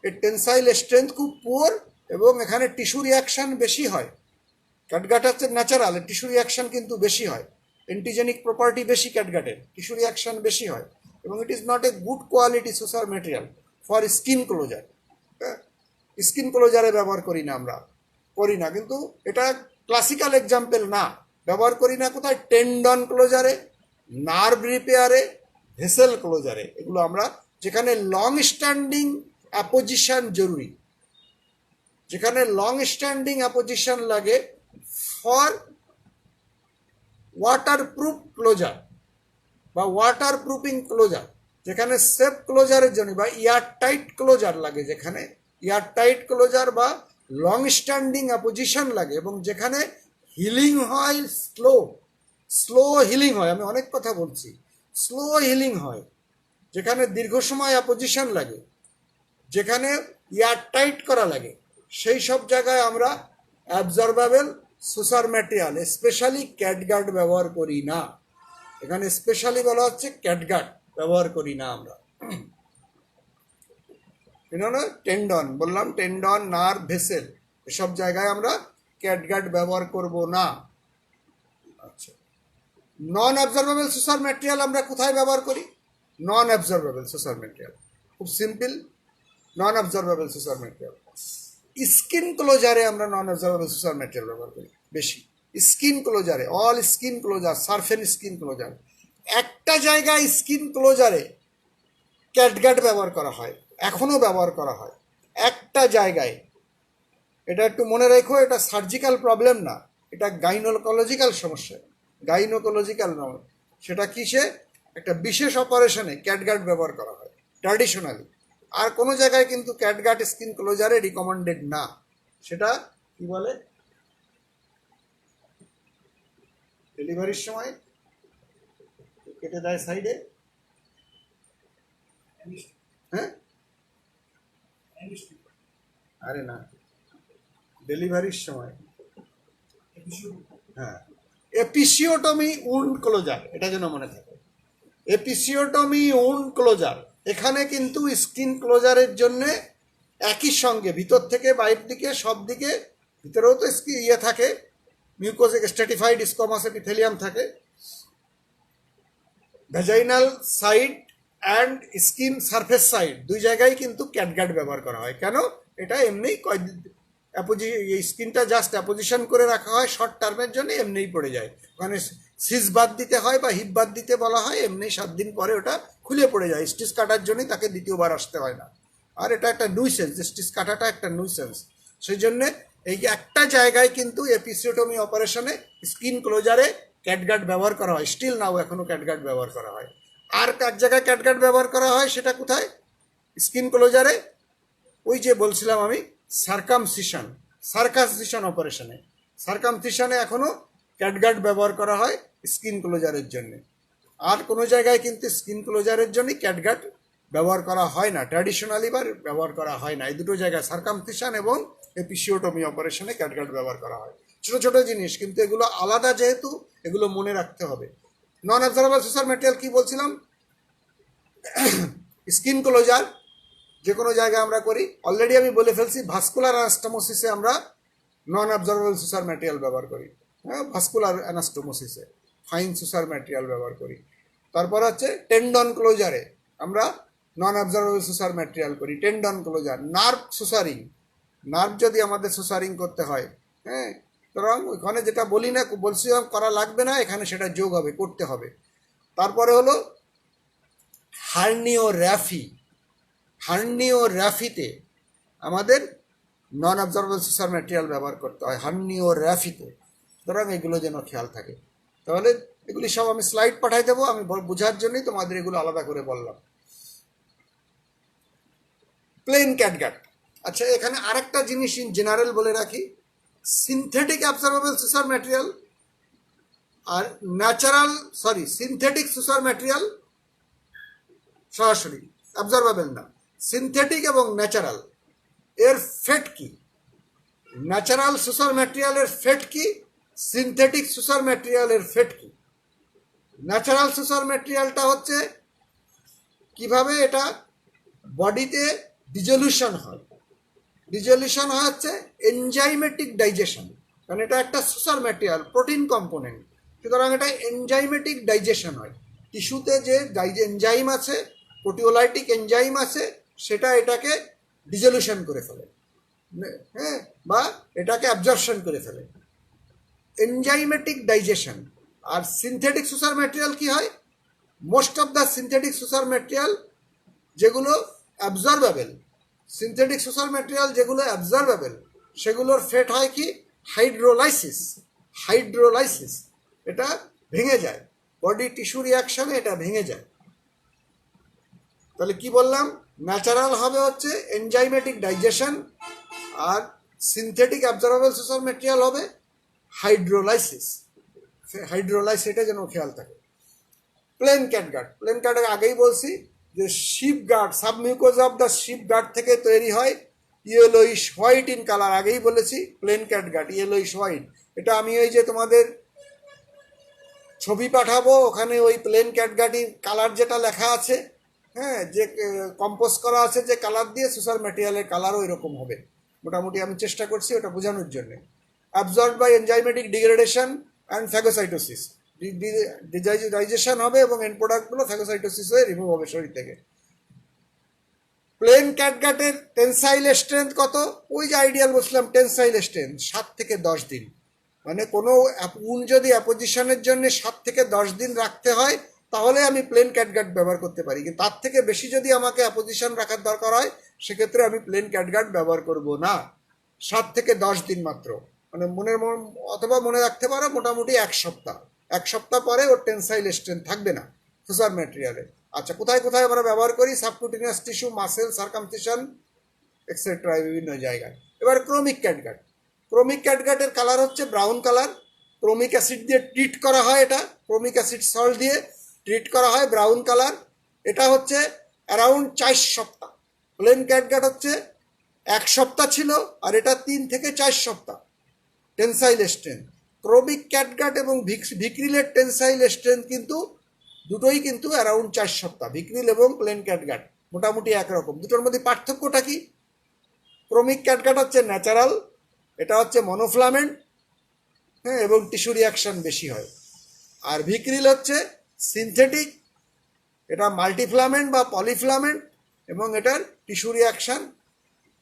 এর টেনসাইল স্ট্রেংথ খুব পুয়ার এবং এখানে টিস্যু রিয়াকশান বেশি হয়। ক্যাটগাট হচ্ছে ন্যাচারাল, টিস্যু রিয়াকশান কিন্তু বেশি হয়, অ্যান্টিজেনিক প্রপার্টি বেশি ক্যাটগাটের, টিস্যু রিয়াকশান বেশি হয়, এবং it is not a good quality suture material for skin closure. Skin ক্লোজারে ব্যবহার করি না আমরা, করি না, কিন্তু এটা ক্লাসিক্যাল এক্সাম্পল না। ব্যবহার করি না কোথায়? টেন্ডন ক্লোজারে, নার্ভ রিপেয়ারে, ভেসেল ক্লোজারে। এগুলো আমরা যেখানে লং স্ট্যান্ডিং অ্যাপোজিশন জরুরি, যেখানে লং স্ট্যান্ডিং অ্যাপোজিশন লাগে ফর ওয়াটারপ্রুফ ক্লোজার বা ওয়াটারপ্রুফিং ক্লোজার, যেখানে সেফ ক্লোজারের জন্য বা এয়ার টাইট ক্লোজার লাগে, যেখানে এয়ারটাইট ক্লোজার বা লং স্ট্যান্ডিং অ্যাপোজিশন লাগে এবং যেখানে হিলিং হয় স্লো স্লো হিলিং হয়, আমি অনেক কথা বলছি, স্লো হিলিং হয়, যেখানে দীর্ঘ সময় অ্যাপোজিশন লাগে, যেখানে এয়ারটাইট করা লাগে, সেই সব জায়গায় আমরা অ্যাবজর্বেবল সুসার ম্যাটেরিয়াল স্পেশালি ক্যাটগার্ড ব্যবহার করি না। এখানে স্পেশালি বলা হচ্ছে ক্যাটগার্ড ব্যবহার করি না আমরা। টেন্ডন বললাম, টেন্ডন, নার্ভ, ভেসেল, এসব জায়গায় আমরা ক্যাটগার্ড ব্যবহার করব না। আচ্ছা, নন অ্যাবজর্বেবল সুসার ম্যাটেরিয়াল আমরা কোথায় ব্যবহার করি? নন অ্যাবজর্বেবল সুসার ম্যাটেরিয়াল খুব simple. Non absorbable suture material skin ক্লোজারে আমরা নন অ্যাবজর্বেবল সুসার ম্যাটেরিয়াল ব্যবহার করি বেশি। স্কিন ক্লোজারে, all skin closure, surface skin closure, একটা জায়গায় স্কিন ক্লোজারে ক্যাটগার্ড ব্যবহার করা হয়, এখনও ব্যবহার করা হয় একটা জায়গায়। এটা একটু মনে রেখো, এটা সার্জিক্যাল প্রবলেম না, এটা গাইনোকোলজিক্যাল সমস্যা, গাইনোকোলজিক্যাল নয়। সেটা কিসে? একটা বিশেষ অপারেশনে ক্যাটগার্ড ব্যবহার করা হয় ট্র্যাডিশনালি। আর কোনো জায়গায় কিন্তু ক্যাটগার্ড স্কিন ক্লোজারে রিকমেন্ডেড না। সেটা কি বলে? ডেলিভারির সময় কেটে দেয় সাইডে, হ্যাঁ? আরে না, ডেলিভারির সময়, হ্যাঁ, এপিসিওটমি উন্ড ক্লোজার, এটা যেন মনে থাকে। এপিসিওটমি উন্ড ক্লোজার, এখানে কিন্তু স্কিন ক্লোজারের জন্য একই সঙ্গে ভিতর থেকে বাইরের দিকে সব দিকে, ভিতরেও তো ইয়ে থাকে, মিউকোজিক স্ট্র্যাটিফাইড স্কোমাস এপিথেলিয়াম থাকে, vaginal side and skin surface side দুই জায়গায় কিন্তু ক্যাটগার্ড ব্যবহার করা হয়। কেন? এটা এমনি স্কিনটা জাস্ট অ্যাপোজিশন করে রাখা হয় শর্ট টার্মের জন্য, এমনিই পড়ে যায়। ওখানে সিজ বাদ দিতে হয় বা হিপ বাদ দিতে বলা হয়, এমনি 7 দিন পরে ওটা খুলে পড়ে যায়। স্টিচ কাটার জন্যই তাকে দ্বিতীয়বার আসতে হয় না। আর এটা একটা নুইসেন্স, স্টিচ কাটাটা একটা নুইসেন্স। সেই জন্যে এই একটা জায়গায় কিন্তু এপিসিওটমি অপারেশনে স্কিন ক্লোজারে ক্যাটগার্ড ব্যবহার করা হয়, স্টিল নাও এখনও ক্যাটগার্ড ব্যবহার করা হয়। আর এক জায়গায় ক্যাটগার্ড ব্যবহার করা হয়, সেটা কোথায়? স্কিন ক্লোজারে, ওই যে বলছিলাম আমি, সার্কামসিশন অপারেশনে, সার্কামসিশনে এখনও ক্যাটগার্ড ব্যবহার করা হয় স্কিন ক্লোজারের জন্য। আর কোনো জায়গায় কিন্তু স্কিন ক্লোজারের জন্যই ক্যাটগার্ড ব্যবহার করা হয় না, ট্র্যাডিশনালি বা ব্যবহার করা হয় না। এই দুটো জায়গায় সার্কামসিশন এবং এপিসিওটমি অপারেশনে ক্যাটগার্ড ব্যবহার করা হয়। ছোটো ছোটো জিনিস, কিন্তু এগুলো আলাদা, যেহেতু এগুলো মনে রাখতে হবে। নন অ্যাবজর্বেবল সুসার ম্যাটেরিয়াল কি বলছিলাম? স্কিন ক্লোজার যে কোনো জায়গায় আমরা করি। অলরেডি আমি বলে ফেলছি, ভাস্কুলার অ্যানাস্টোমোসিসে আমরা নন অ্যাবজর্বেবল সুসার ম্যাটেরিয়াল ব্যবহার করি। হ্যাঁ, ভাস্কুলার অ্যানাস্টোমোসিসে ফাইন সুসার ম্যাটেরিয়াল ব্যবহার করি। তারপর হচ্ছে টেন্ডন ক্লোজারে আমরা নন অ্যাবজর্বেবল সুসার ম্যাটেরিয়াল করি। টেন্ডন ক্লোজার, নার্ভ সুসারিং, নার্ভ যদি আমাদের সুসারিং করতে হয়, হ্যাঁ, সুতরাং ওইখানে যেটা বলি না, বলছিলাম করা লাগবে না, এখানে সেটা যোগ হবে, করতে হবে। তারপরে হলো হার্নিওগ্রাফি। হার্নিওগ্রাফিতে আমাদের নন অ্যাবজর্বেবল সুসার ম্যাটেরিয়াল ব্যবহার করতে হয় হার্নিওগ্রাফিতে। সুতরাং এগুলো যেন খেয়াল থাকে। তাহলে এগুলি সব আমি স্লাইড পাঠাই দেবো, আমি বোঝার জন্যই তোমাদের এগুলো আলাদা করে বললাম। প্লেন ক্যাটগার্ড। আচ্ছা, এখানে আরেকটা জিনিস ইন জেনারেল বলে রাখি, সিনথেটিক অ্যাবজর্বেবল সুসার ম্যাটেরিয়াল আর সিনথেটিক সুসার ম্যাটেরিয়াল সরাসরি অ্যাবজর্বেবল না, সিনথেটিক এবং ন্যাচারাল এর ফেট কি? ন্যাচারাল সুসার ম্যাটেরিয়ালের ফেট কি? সিনথেটিক সুসার ম্যাটেরিয়ালের ফেট কি? ন্যাচারাল সুসার ম্যাটেরিয়ালটা হচ্ছে কিভাবে এটা বডিতে ডিজলিউশন হয়। ডিজলিউশন হচ্ছে এনজাইমেটিক ডাইজেশন, কারণ এটা একটা সুসার ম্যাটেরিয়াল, প্রোটিন কম্পোনেন্ট, সুতরাং এটা এনজাইমেটিক ডাইজেশন হয়। টিস্যুতে যে এনজাইম আছে, প্রোটিওলাইটিক এনজাইম আছে, সেটা এটাকে ডিজলিউশন করে ফেলে, হ্যাঁ, বা এটাকে অ্যাবজর্পশন করে ফেলে, এনজাইমেটিক ডাইজেশন। আর সিনথেটিক সুসার ম্যাটেরিয়াল কি হয়? Most of the synthetic সুসার material যেগুলো অ্যাবজর্বেবল, সিনথেটিক সুসার ম্যাটেরিয়াল যেগুলো অ্যাবজর্বেবল, সেগুলোর ফেট হয় কি? হাইড্রোলাইসিস। হাইড্রোলাইসিস, এটা ভেঙে যায়, বডি টিস্যু রিয়াকশনে এটা ভেঙে যায়। তাহলে কি বললাম? ন্যাচারাল হবে হচ্ছে এনজাইমেটিক ডাইজেশন, আর সিনথেটিক অ্যাবজর্বেবল সুসার ম্যাটেরিয়াল হবে হাইড্রোলাইসিস। হাইড্রোলাইসিস এটা যেন খেয়াল থাকে। প্লেন ক্যাটগাট, প্লেন ক্যাটগাট আগেই বলছি যে sheep gut, submucosa of the sheep gut থেকে তৈরি হয়, ইয়েলোইশ হোয়াইট ইন কালার, আগেই বলেছি প্লেন ক্যাটগাট ইয়েলোইশ হোয়াইট। এটা আমি ওই যে তোমাদের ছবি পাঠাবো, ওখানে ওই প্লেন ক্যাটগাটির কালার যেটা লেখা আছে, হ্যাঁ, যে কম্পোজ করা আছে যে কালার দিয়ে, সুসার ম্যাটেরিয়ালের কালারও এরকম হবে মোটামুটি। আমি চেষ্টা করছি ওটা বোঝানোর জন্য। Absorb by enzymatic degradation and phagocytosis, digestion হবে এবং এন্ড প্রোডাক্টগুলো ফ্যাগোসাইটোসিস হয়ে রিমুভ হবে শরীর থেকে। প্লেন ক্যাটগাটের টেনসাইল স্ট্রেংথ কত? ওই যে আইডিয়াল বলছিলাম টেনসাইল স্ট্রেংথ 7 থেকে 10 দিন। মানে কোনো উন যদি অ্যাপোজিশনের জন্য 7 থেকে 10 দিন রাখতে হয় তাহলে আমি প্লেন ক্যাটগাট ব্যবহার করতে পারি, কিন্তু তার থেকে বেশি যদি আমাকে অ্যাপোজিশন রাখার দরকার হয় সেক্ষেত্রে আমি প্লেন ক্যাটগাট ব্যবহার করব না। 7 থেকে 10 দিন মাত্র, মানে অথবা মনে রাখতে পারো মোটামুটি 1 সপ্তাহ। 1 সপ্তাহ পরে ওর টেনসাইল স্ট্রেংথ থাকবে না সুসার ম্যাটেরিয়ালে। আচ্ছা, কোথায় কোথায় আমরা ব্যবহার করি? সাবকুটিনিয়াস টিস্যু, মাসেল, সার্কামসিশন এক্সেট্রা, বিভিন্ন জায়গায়। এবার ক্রোমিক ক্যাটগাট, ক্রোমিক ক্যাটগাটের কালার হচ্ছে ব্রাউন কালার। ক্রোমিক অ্যাসিড দিয়ে ট্রিট করা হয়, এটা ক্রোমিক অ্যাসিড সল্ট দিয়ে ট্রিট করা হয়, ব্রাউন কালার। এটা হচ্ছে অ্যারাউন্ড 4 সপ্তাহ। প্লেন ক্যাটগাট হচ্ছে 1 সপ্তাহ ছিল, আর এটা 3 থেকে 4 সপ্তাহ টেনসাইল স্ট্রেংথ। ক্রোমিক ক্যাটগাট এবং ভিক্রিলের টেনসাইল স্ট্রেংথ কিন্তু দুটোই কিন্তু অ্যারাউন্ড 4 সপ্তাহ, ভিক্রিল এবং প্লেন ক্যাটগাট মোটামুটি একরকম। দুটোর মধ্যে পার্থক্যটা কি? ক্রোমিক ক্যাটগাট হচ্ছে ন্যাচারাল, এটা হচ্ছে মনোফ্লামেন্ট, হ্যাঁ, এবং টিস্যু রিয়াকশন বেশি হয়। আর ভিক্রিল হচ্ছে সিনথেটিক, এটা মাল্টিফ্লামেন্ট বা পলিফ্লামেন্ট, এবং এটার টিস্যু রিয়াকশন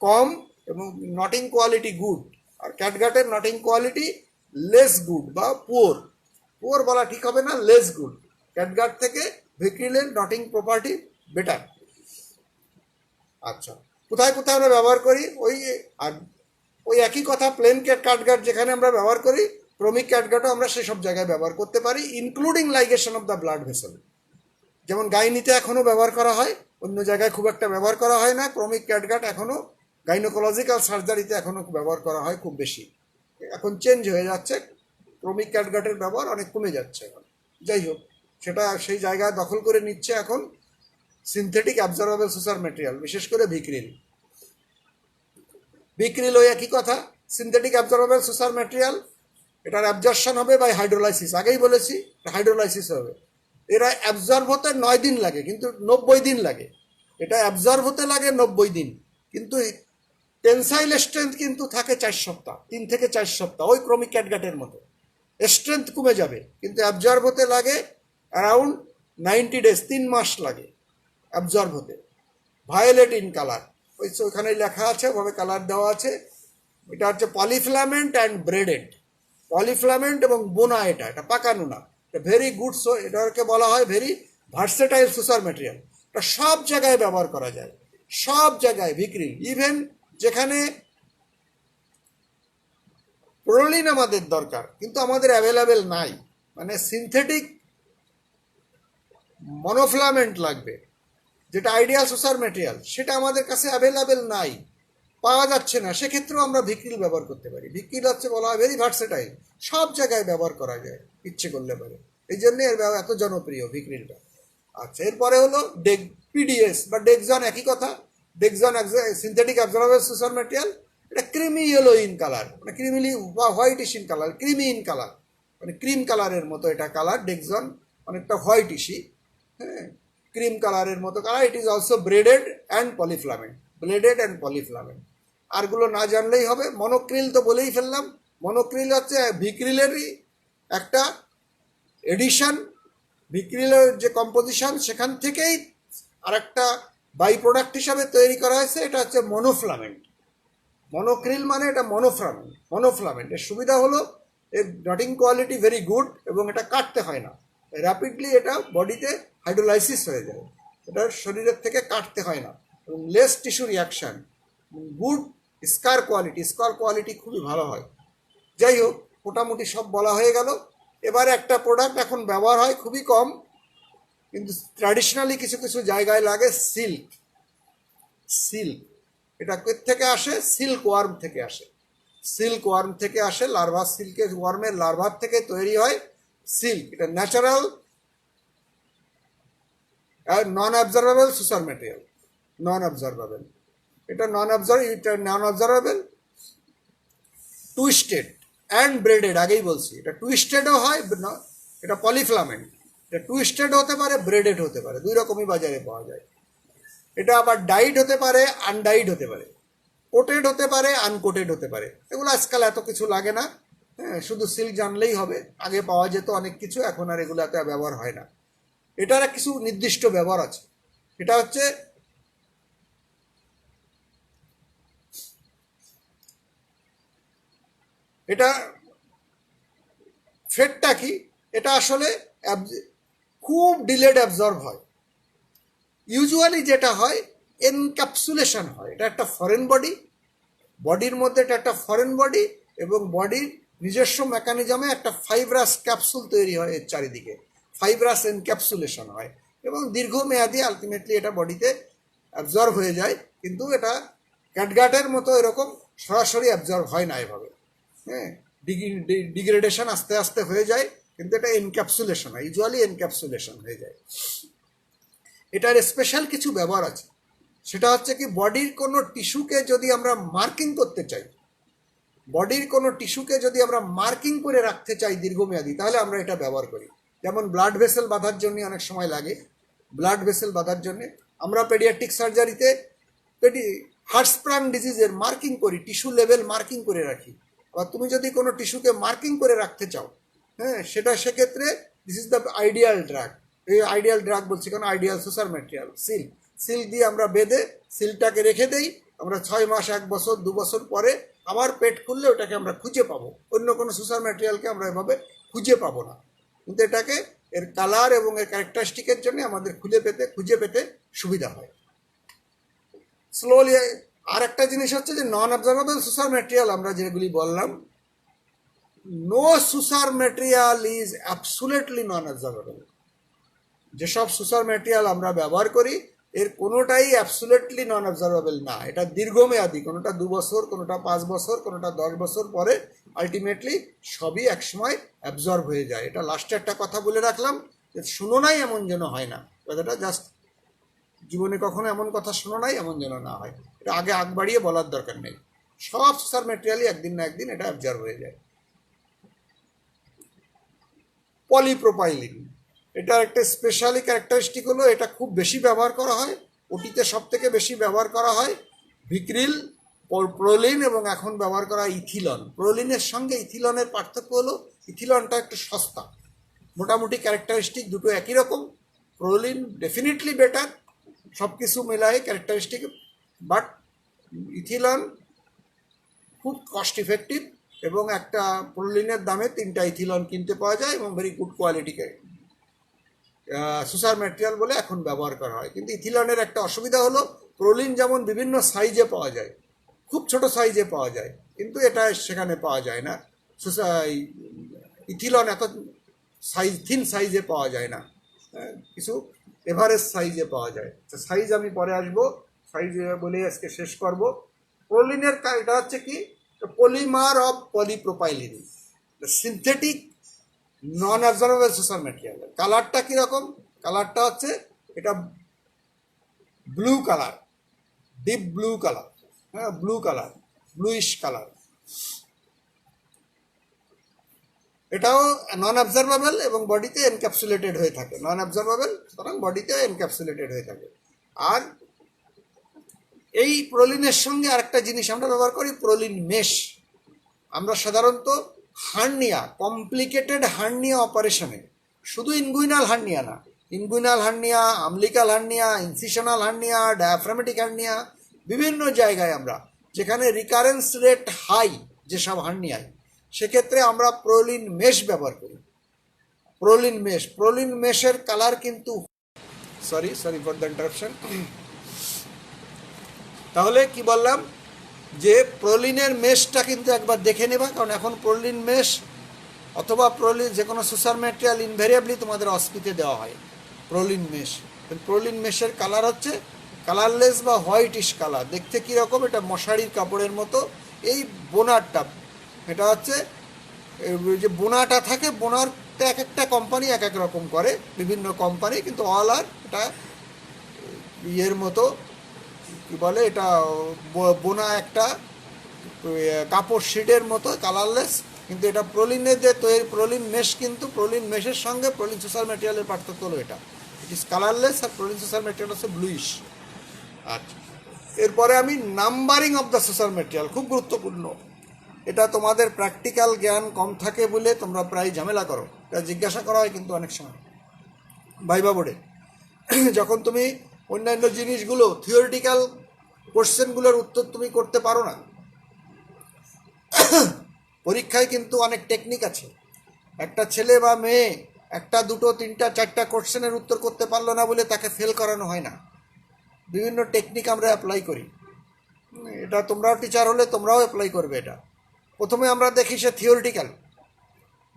কম এবং নটিং কোয়ালিটি গুড। আর ক্যাটগাটের নটিং কোয়ালিটি লেস গুড বা পুয়ার, পুয়ার বলা ঠিক হবে না, লেস গুড। ক্যাটগাট থেকে ভিক্রিলের নটিং প্রপার্টি বেটার। আচ্ছা, কোথায় কোথায় আমরা ব্যবহার করি? আর ওই একই কথা, প্লেন ক্যাটগাট যেখানে আমরা ব্যবহার করি, ক্রোমিক ক্যাটগাটও আমরা সেসব জায়গায় ব্যবহার করতে পারি, including ligation of the blood vessel. যেমন গাইনিতে এখনও ব্যবহার করা হয়, অন্য জায়গায় খুব একটা ব্যবহার করা হয় না। ক্রোমিক ক্যাটগাট এখনও গাইনোকোলজিক্যাল সার্জারিতে এখনও ব্যবহার করা হয় খুব বেশি। এখন চেঞ্জ হয়ে যাচ্ছে, ক্রোমিক ক্যাটগাটের ব্যবহার অনেক কমে যাচ্ছে এখন। যাই হোক, সেটা সেই জায়গায় দখল করে নিচ্ছে এখন সিনথেটিক অ্যাবজর্বেবল সুসার ম্যাটেরিয়াল, বিশেষ করে ভিক্রিল। ভিক্রিল ওই একই কথা, সিনথেটিক অ্যাবজর্বেবল সুসার ম্যাটেরিয়াল। এটার অ্যাবজর্পশন হবে বাই হাইড্রোলাইসিস, আগেই বলেছি হাইড্রোলাইসিস হবে। এরা অ্যাবজর্ব হতে 9 দিন লাগে, কিন্তু 90 দিন লাগে। এটা অ্যাবজর্ব হতে লাগে 90 দিন, কিন্তু টেনসাইল স্ট্রেংথ কিন্তু থাকে 4 সপ্তাহ, 3 থেকে 4 সপ্তাহ, ওই ক্রোমিক ক্যাটগাটের মতো। স্ট্রেংথ কমে যাবে, কিন্তু অ্যাবজর্ব হতে লাগে অ্যারাউন্ড 90 ডেজ, 3 মাস লাগে অ্যাবজর্ব হতে। ভায়োলেট ইন কালার, ওইখানে লেখা আছে, ওভাবে কালার দেওয়া আছে। এটা হচ্ছে পলিফিলামেন্ট অ্যান্ড ব্রেডেড, পলিফিলামেন্ট এবং বোনা, এটা পাকানো না, এটা ভেরি গুড। এটাকে বলা হয় ভেরি ভার্সেটাইল সুসার ম্যাটেরিয়াল। এটা সব জায়গায় ব্যবহার করা যায়, সব জায়গায় ভিক্রিল, ইভেন যেখানে প্রোলিন আমাদের দরকার কিন্তু আমাদের অ্যাভেলেবেল নাই, মানে সিনথেটিক মনোফিলামেন্ট লাগবে, যেটা আইডিয়াল সুসার ম্যাটেরিয়াল, সেটা আমাদের কাছে অ্যাভেলেবেল নাই, পাওয়া যাচ্ছে না, সেক্ষেত্রেও আমরা ভিক্রিল ব্যবহার করতে পারি। ভিক্রিল হচ্ছে বলা হয় ভেরি ভার্সেটাইল, সব জায়গায় ব্যবহার করা যায় ইচ্ছে করলে পারে, এই জন্য এর এত জনপ্রিয় ভিক্রিলটা। আচ্ছা, এরপরে হলো পিডিএস বা ডেক্সন, একই কথা। ডেক্সন সিনথেটিক অ্যাবজর্বেবল সুসার ম্যাটেরিয়াল। এটা ক্রিমি ইয়েলো ইন কালার, মানে ক্রিমিলি বা whitish in colour, creamy in colour, মানে ক্রিম কালারের মতো এটা কালার। ডেক্সন অনেকটা হোয়াইটিশই, হ্যাঁ, ক্রিম কালারের মতো colour. It is also braided and polyfilament, braided and polyfilament. আরগুলো না জানলেই হবে। মনোক্রিল তো বলেই ফেললাম, মনোক্রিল হচ্ছে ভিক্রিলেরই একটা এডিশন। ভিক্রিলের যে কম্পোজিশন সেখান থেকেই আরেকটা বাই প্রোডাক্ট হিসাবে তৈরি করা হয়েছে, এটা হচ্ছে মনোফ্লামেন্ট। মনোক্রিল মানে এটা মনোফ্লামেন্ট। এর সুবিধা হলো এর ডটিং কোয়ালিটি ভেরি গুড এবং এটা কাটতে হয় না, র্যাপিডলি এটা বডিতে হাইড্রোলাইসিস হয়ে যায়, এটা শরীরের থেকে কাটতে হয় না, এবং লেস টিস্যু রিয়াকশান, গুড স্কার কোয়ালিটি খুবই ভালো হয়। যাই হোক, মোটামুটি সব বলা হয়ে গেল। এবারে একটা প্রোডাক্ট এখন ব্যবহার হয় খুবই কম, কিন্তু ট্র্যাডিশনালি কিছু কিছু জায়গায় লাগে, সিল্ক। সিল্ক। এটা কোথা থেকে আসে? সিল্ক ওয়ার্ম থেকে আসে। সিল্ক ওয়ার্ম থেকে আসে, লার্ভা, সিল্কের ওয়ার্মের লার্ভার থেকে তৈরি হয় সিল্ক। এটা ন্যাচারাল নন অবজারভেবল সুসার ম্যাটেরিয়াল। নন অবজারভেবল, এটা নন অবজারভেবল, টুইস্টেড অ্যান্ড ব্রেডেড। আগেই বলছি এটা টুইস্টেডও হয়, এটা পলিফ্লামেন্ট। এটা টুইস্টেড হতে পারে, ব্রেডেড হতে পারে, দুই রকমই বাজারে পাওয়া যায়। এটা আবার ডাইড হতে পারে, আনডাইড হতে পারে, কোটেড হতে পারে, আনকোটেড হতে পারে। এগুলো আজকাল এত কিছু লাগে না, হ্যাঁ, শুধু সিল্ক জানলেই হবে। আগে পাওয়া যেত অনেক কিছু, এখন আর এগুলো এত ব্যবহার হয় না। এটার কিছু নির্দিষ্ট ব্যবহার আছে। এটা হচ্ছে এটা ফেটটা কি, এটা আসলে খুব ডিলেড অ্যাবজর্ব হয়। ইউজুয়ালি যেটা হয় এনক্যাপসুলেশন হয়। এটা একটা ফরেন বডি, বডির মধ্যে এটা একটা ফরেন বডি, এবং বডির নিজস্ব মেকানিজমে একটা ফাইব্রাস ক্যাপসুল তৈরি হয় এর চারিদিকে, ফাইব্রাস এনক্যাপসুলেশন হয়, এবং দীর্ঘমেয়াদী আলটিমেটলি এটা বডিতে অ্যাবজর্ব হয়ে যায়। কিন্তু এটা ক্যাটগাটের মতো এরকম সরাসরি অ্যাবজর্ব হয় না এভাবে, হ্যাঁ, ডিগ্রেডেশন আস্তে আস্তে হয়ে যায়, কিন্তু এটা এনক্যাপসুলেশন হয়, ইউজুয়ালি এনক্যাপসুলেশন হয়ে যায়। এটার স্পেশাল কিছু ব্যবহার আছে। সেটা হচ্ছে কি, বডির কোনো টিস্যুকে যদি আমরা মার্কিং করতে চাই, বডির কোনো টিস্যুকে যদি আমরা মার্কিং করে রাখতে চাই দীর্ঘমেয়াদী, তাহলে আমরা এটা ব্যবহার করি। যেমন ব্লাড ভেসেল বাঁধার জন্য অনেক সময় লাগে, ব্লাড ভেসেল বাঁধার জন্য আমরা পেডিয়াট্রিক সার্জারিতে হার্টস্প্রাং ডিজিজের মার্কিং করি, টিস্যু লেভেল মার্কিং করে রাখি। আবার তুমি যদি কোনো টিস্যুকে মার্কিং করে রাখতে চাও, হ্যাঁ, সেক্ষেত্রে this is the ideal drug. এই আইডিয়াল ড্রাগ বলছি কারণ আইডিয়াল সুসার ম্যাটেরিয়াল সিল্ক। সিল্ক দিয়ে আমরা বেঁধে সিল্কটাকে রেখে দেই, আমরা 6 মাস, 1 বছর, 2 বছর পরে আবার পেট খুললে ওটাকে আমরা খুঁজে পাবো। অন্য কোনো সুসার ম্যাটেরিয়ালকে আমরা এভাবে খুঁজে পাবো না, কিন্তু এটাকে এর কালার এবং এর ক্যারেক্টারিস্টিকের জন্য আমাদের খুঁজে পেতে সুবিধা হয়। স্লোলি আর একটা জিনিস হচ্ছে যে নন অবজারভেবল সুসার ম্যাটেরিয়াল আমরা যেগুলি বললাম, no suture material is absolutely non observable. যেসব সুসার ম্যাটেরিয়াল আমরা ব্যবহার করি এর কোনোটাই অ্যাবসুলেটলি নন অবজারভেবল না। এটা দীর্ঘমেয়াদী, কোনোটা 2 বছর, কোনোটা 5 বছর, কোনোটা 10 বছর পরে আলটিমেটলি সবই একসময় অ্যাবজর্ব হয়ে যায়। এটা লাস্টে একটা কথা বলে রাখলাম, যে শুনো নাই এমন যেন হয় না, কথাটা জাস্ট জীবনে কখনো এমন কথা শোনো নাই এমন যেন না হয়। এটা আগ বাড়িয়ে বলার দরকার নেই। সব সুসার ম্যাটেরিয়ালই একদিন না একদিন এটা অ্যাবজর্ব হয়ে যায়। পলিপ্রোপাইলিন, এটার একটা স্পেশালি ক্যারেক্টারিস্টিক হলো এটা খুব বেশি ব্যবহার করা হয়, ওটিতে সব থেকে বেশি ব্যবহার করা হয় ভিক্রিল, প্রোলিন, এবং এখন ব্যবহার করা ইথিলন। প্রোলিনের সঙ্গে ইথিলনের পার্থক্য হলো ইথিলনটা একটু সস্তা, মোটামুটি ক্যারেক্টারিস্টিক দুটো একই রকম। প্রোলিন ডেফিনেটলি বেটার সব কিছু মেলায় ক্যারেক্টারিস্টিক, বাট ইথিলন খুব কস্ট ইফেক্টিভ, এবং একটা প্রোলিনের দামে 3টা ইথিলন কিনতে পাওয়া যায়, এবং ভেরি গুড কোয়ালিটিকে সুসার ম্যাটেরিয়াল বলে এখন ব্যবহার করা হয়। কিন্তু ইথিলনের একটা অসুবিধা হলো প্রোলিন যেমন বিভিন্ন সাইজে পাওয়া যায়, খুব ছোট সাইজে পাওয়া যায়, কিন্তু এটা সেখানে পাওয়া যায় না। ইথিলন এত থিন সাইজে পাওয়া যায় না, কিছু এভারেজ সাইজে পাওয়া যায়। সাইজ আমি পরে আসবো, সাইজ বলে আজকে শেষ করব। প্রোলিনের এটা হচ্ছে কি, polymer of polypropylene, synthetic non observable সুসার material. কালারটা কীরকম? কালারটা হচ্ছে এটা blue colour, deep blue colour, হ্যাঁ, ব্লু কালার, ব্লুইশ কালার। এটাও নন অবজারভেবল এবং বডিতে এনক্যাপসুলেটেড হয়ে থাকে। নন অবজারভেবল, সুতরাং বডিতে এনক্যাপসুলেটেড হয়ে থাকে। আর এই প্রোলিনের সঙ্গে আরেকটা জিনিস আমরা ব্যবহার করি, প্রোলিন মেশ। আমরা সাধারণত হার্নিয়া, কমপ্লিকেটেড হার্নিয়া অপারেশনে, শুধু ইনগুইনাল হার্নিয়া না, inguinal hernia, umbilical hernia, incisional hernia, diaphragmatic hernia, বিভিন্ন জায়গায় আমরা যেখানে রিকারেন্স রেট হাই যেসব হার্নিয়ায়, সেক্ষেত্রে আমরা প্রোলিন মেশ ব্যবহার করি। প্রোলিন মেশের কালার কিন্তু সরি ফর দ্য ইন্টারাপশন। তাহলে কি বললাম, যে প্রোলিনের মেশটা কিন্তু একবার দেখে নেবা, কারণ এখন প্রোলিন মেশ অথবা প্রোলিন যে কোনো সুসার ম্যাটেরিয়াল ইনভেরিয়েবলি তোমাদের অস্পিতে দেওয়া হয় প্রোলিন মেশ। প্রোলিন মেশের কালার হচ্ছে কালারলেস বা হোয়াইটিশ কালার, দেখতে কীরকম, এটা মশারির কাপড়ের মতো। এই বোনারটা, এটা হচ্ছে যে বোনাটা থাকে, বোনারটা এক একটা কোম্পানি এক এক রকম করে, বিভিন্ন কোম্পানি, কিন্তু অল আর এটা ইয়ের মতো, কী বলে এটা, বোনা একটা কাপড় শিটের মতো, কালারলেস। কিন্তু এটা প্রলিনের যে তৈরি, প্রলিন মেশ, কিন্তু প্রলিন মেশের সঙ্গে প্রলিন সোশ্যাল ম্যাটেরিয়ালের পার্থক্য হলো এটা, ইট ইজ কালারলেস, আর প্রলিন সোশ্যাল ম্যাটেরিয়াল হচ্ছে ব্লুইশ। আচ্ছা, এরপরে আমি numbering of the suture material, খুব গুরুত্বপূর্ণ। এটা তোমাদের প্র্যাকটিক্যাল জ্ঞান কম থাকে বলে তোমরা প্রায় ঝামেলা করো, এটা জিজ্ঞাসা করা হয় কিন্তু অনেক সময় ভাইবা বোর্ডে। যখন তুমি অন্যান্য জিনিসগুলো, থিওরিটিক্যাল কোশ্চেনগুলোর উত্তর তুমি করতে পারো না, পরীক্ষায় কিন্তু অনেক টেকনিক আছে। একটা ছেলে বা মেয়ে একটা, দুটো, তিনটা, চারটা কোশ্চেনের উত্তর করতে পারলো না বলে তাকে ফেল করানো হয় না। বিভিন্ন টেকনিক আমরা অ্যাপ্লাই করি, এটা তোমরাও টিচার হলে তোমরাও অ্যাপ্লাই করবে। এটা প্রথমে আমরা দেখি সে থিওরিটিক্যাল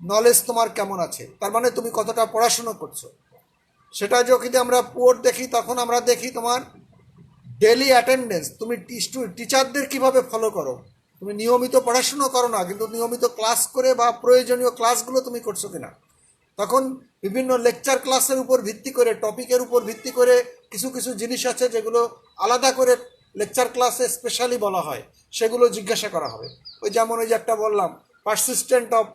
নলেজ তোমার কেমন আছে, তার মানে তুমি কতটা পড়াশুনো করছো। সেটা যদি আমরা পুয়ার দেখি, তখন আমরা দেখি তোমার ডেলি অ্যাটেন্ডেন্স, তুমি টিচারদের কিভাবে ফলো করো। তুমি নিয়মিত পড়াশুনো করো না, কিন্তু নিয়মিত ক্লাস করে বা প্রয়োজনীয় ক্লাসগুলো তুমি করছো কিনা। তখন বিভিন্ন লেকচার ক্লাসের উপর ভিত্তি করে, টপিকের উপর ভিত্তি করে কিছু কিছু জিনিস আছে যেগুলো আলাদা করে লেকচার ক্লাসে স্পেশালি বলা হয়, সেগুলো জিজ্ঞাসা করা হবে। ওই যেমন ওই যে একটা বললাম, persistent of